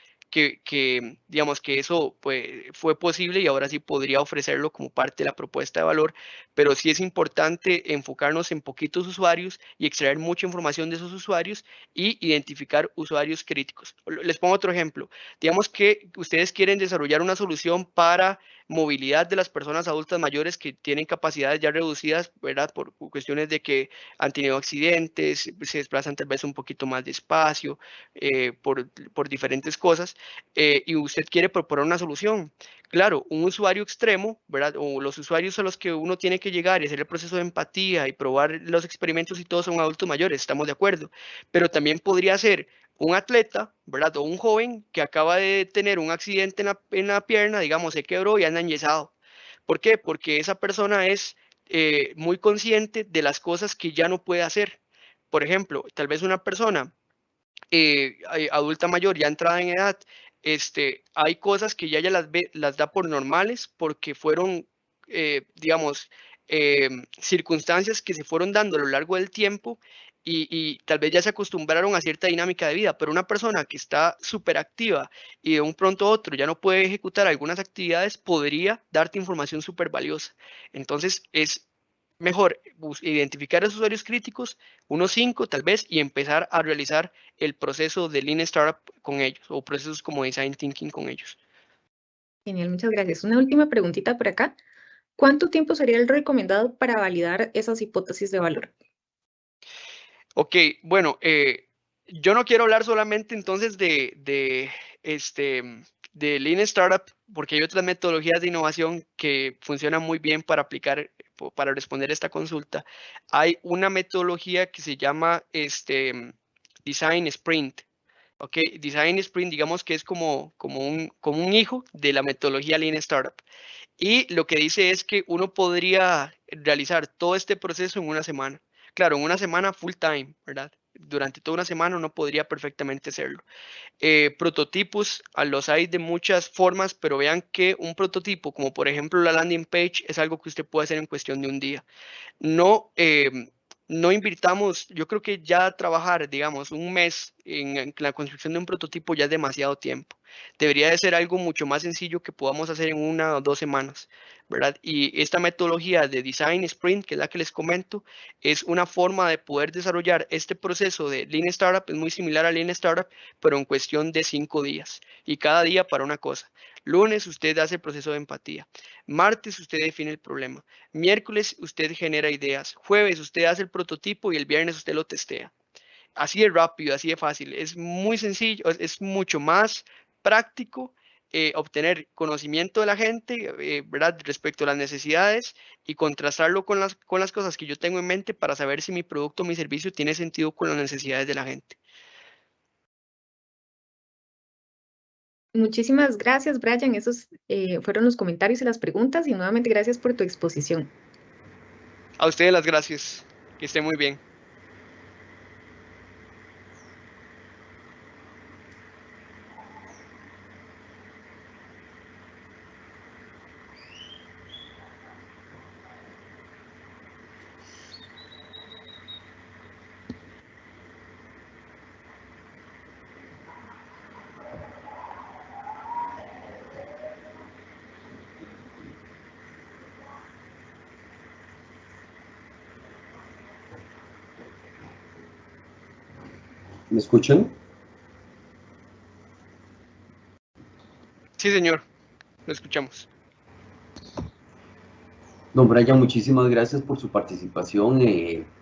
digamos que eso pues, fue posible y ahora sí podría ofrecerlo como parte de la propuesta de valor, pero sí es importante enfocarnos en poquitos usuarios y extraer mucha información de esos usuarios y identificar usuarios críticos. Les pongo otro ejemplo. Digamos que ustedes quieren desarrollar una solución para movilidad de las personas adultas mayores que tienen capacidades ya reducidas, ¿verdad? Por cuestiones de que han tenido accidentes, se desplazan tal vez un poquito más despacio, por diferentes cosas, y usted quiere proponer una solución. Claro, un usuario extremo, ¿verdad? O los usuarios a los que uno tiene que llegar y hacer el proceso de empatía y probar los experimentos y todo son adultos mayores, estamos de acuerdo, pero también podría ser un atleta, ¿verdad? O un joven que acaba de tener un accidente en la pierna, digamos, se quebró y anda enyesado. ¿Por qué? Porque esa persona es muy consciente de las cosas que ya no puede hacer. Por ejemplo, tal vez una persona adulta mayor, ya entrada en edad, hay cosas que ya las da por normales porque fueron, digamos, circunstancias que se fueron dando a lo largo del tiempo y tal vez ya se acostumbraron a cierta dinámica de vida, pero una persona que está súper activa y de un pronto a otro ya no puede ejecutar algunas actividades, podría darte información súper valiosa. Entonces, es mejor identificar a esos usuarios críticos, unos 5 tal vez, y empezar a realizar el proceso de Lean Startup con ellos, o procesos como Design Thinking con ellos. Genial, muchas gracias. Una última preguntita por acá. ¿Cuánto tiempo sería el recomendado para validar esas hipótesis de valor? Ok, bueno, yo no quiero hablar solamente entonces de Lean Startup, porque hay otras metodologías de innovación que funcionan muy bien para aplicar, para responder esta consulta. Hay una metodología que se llama Design Sprint. Ok, Design Sprint, digamos que es como un hijo de la metodología Lean Startup. Y lo que dice es que uno podría realizar todo este proceso en una semana. Claro, en una semana full time, ¿verdad? durante toda una semana uno podría perfectamente hacerlo. Prototipos los hay de muchas formas, pero vean que un prototipo, como por ejemplo la landing page, es algo que usted puede hacer en cuestión de un día. No invirtamos, yo creo que ya trabajar, digamos, un mes en la construcción de un prototipo ya es demasiado tiempo. Debería de ser algo mucho más sencillo que podamos hacer en 1 o 2 semanas, ¿verdad? Y esta metodología de Design Sprint, que es la que les comento, es una forma de poder desarrollar este proceso de Lean Startup, es muy similar a Lean Startup, pero en cuestión de 5 días, y cada día para una cosa. Lunes usted hace el proceso de empatía, martes usted define el problema, miércoles usted genera ideas, jueves usted hace el prototipo y el viernes usted lo testea. Así de rápido, así de fácil, es muy sencillo, es mucho más práctico obtener conocimiento de la gente, ¿verdad? Respecto a las necesidades y contrastarlo con las cosas que yo tengo en mente para saber si mi producto o mi servicio tiene sentido con las necesidades de la gente. Muchísimas gracias, Brian. Esos fueron los comentarios y las preguntas y nuevamente gracias por tu exposición. A ustedes las gracias. Que esté muy bien. ¿Me escuchan? Sí, señor. Lo escuchamos. Don Brian, muchísimas gracias por su participación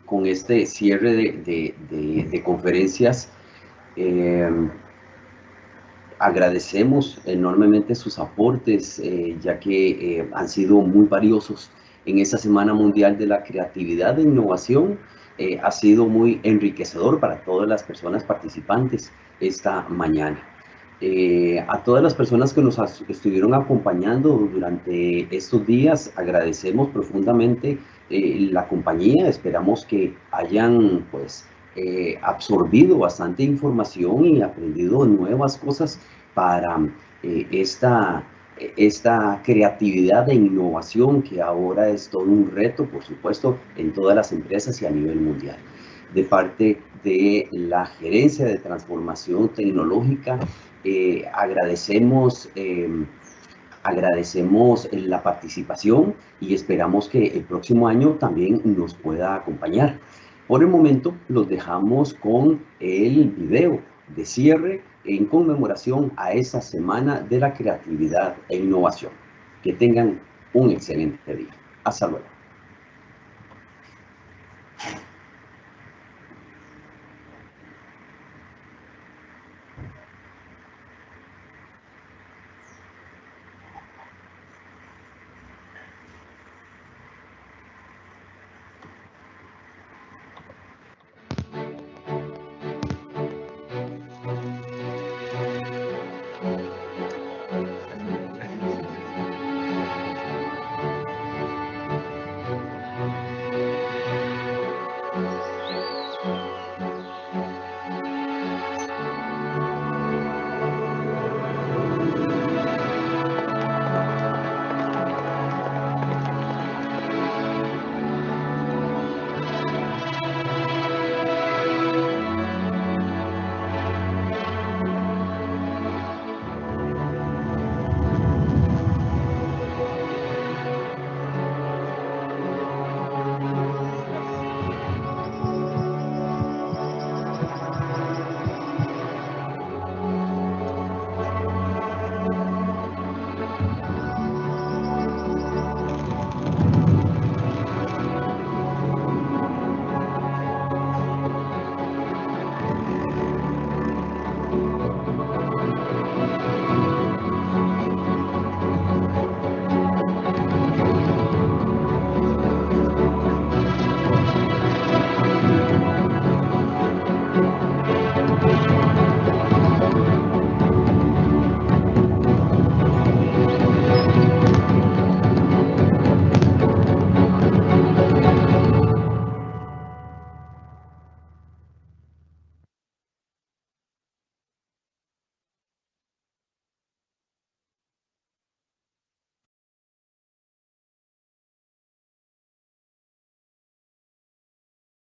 con este cierre de conferencias. Agradecemos enormemente sus aportes, ya que han sido muy valiosos en esta Semana Mundial de la Creatividad e Innovación. Ha sido muy enriquecedor para todas las personas participantes esta mañana. A todas las personas que nos estuvieron acompañando durante estos días, agradecemos profundamente la compañía. Esperamos que hayan pues absorbido bastante información y aprendido nuevas cosas para esta creatividad e innovación que ahora es todo un reto, por supuesto, en todas las empresas y a nivel mundial. De parte de la Gerencia de Transformación Tecnológica, agradecemos la participación y esperamos que el próximo año también nos pueda acompañar. Por el momento los dejamos con el video de cierre en conmemoración a esa Semana de la Creatividad e Innovación. Que tengan un excelente día. Hasta luego.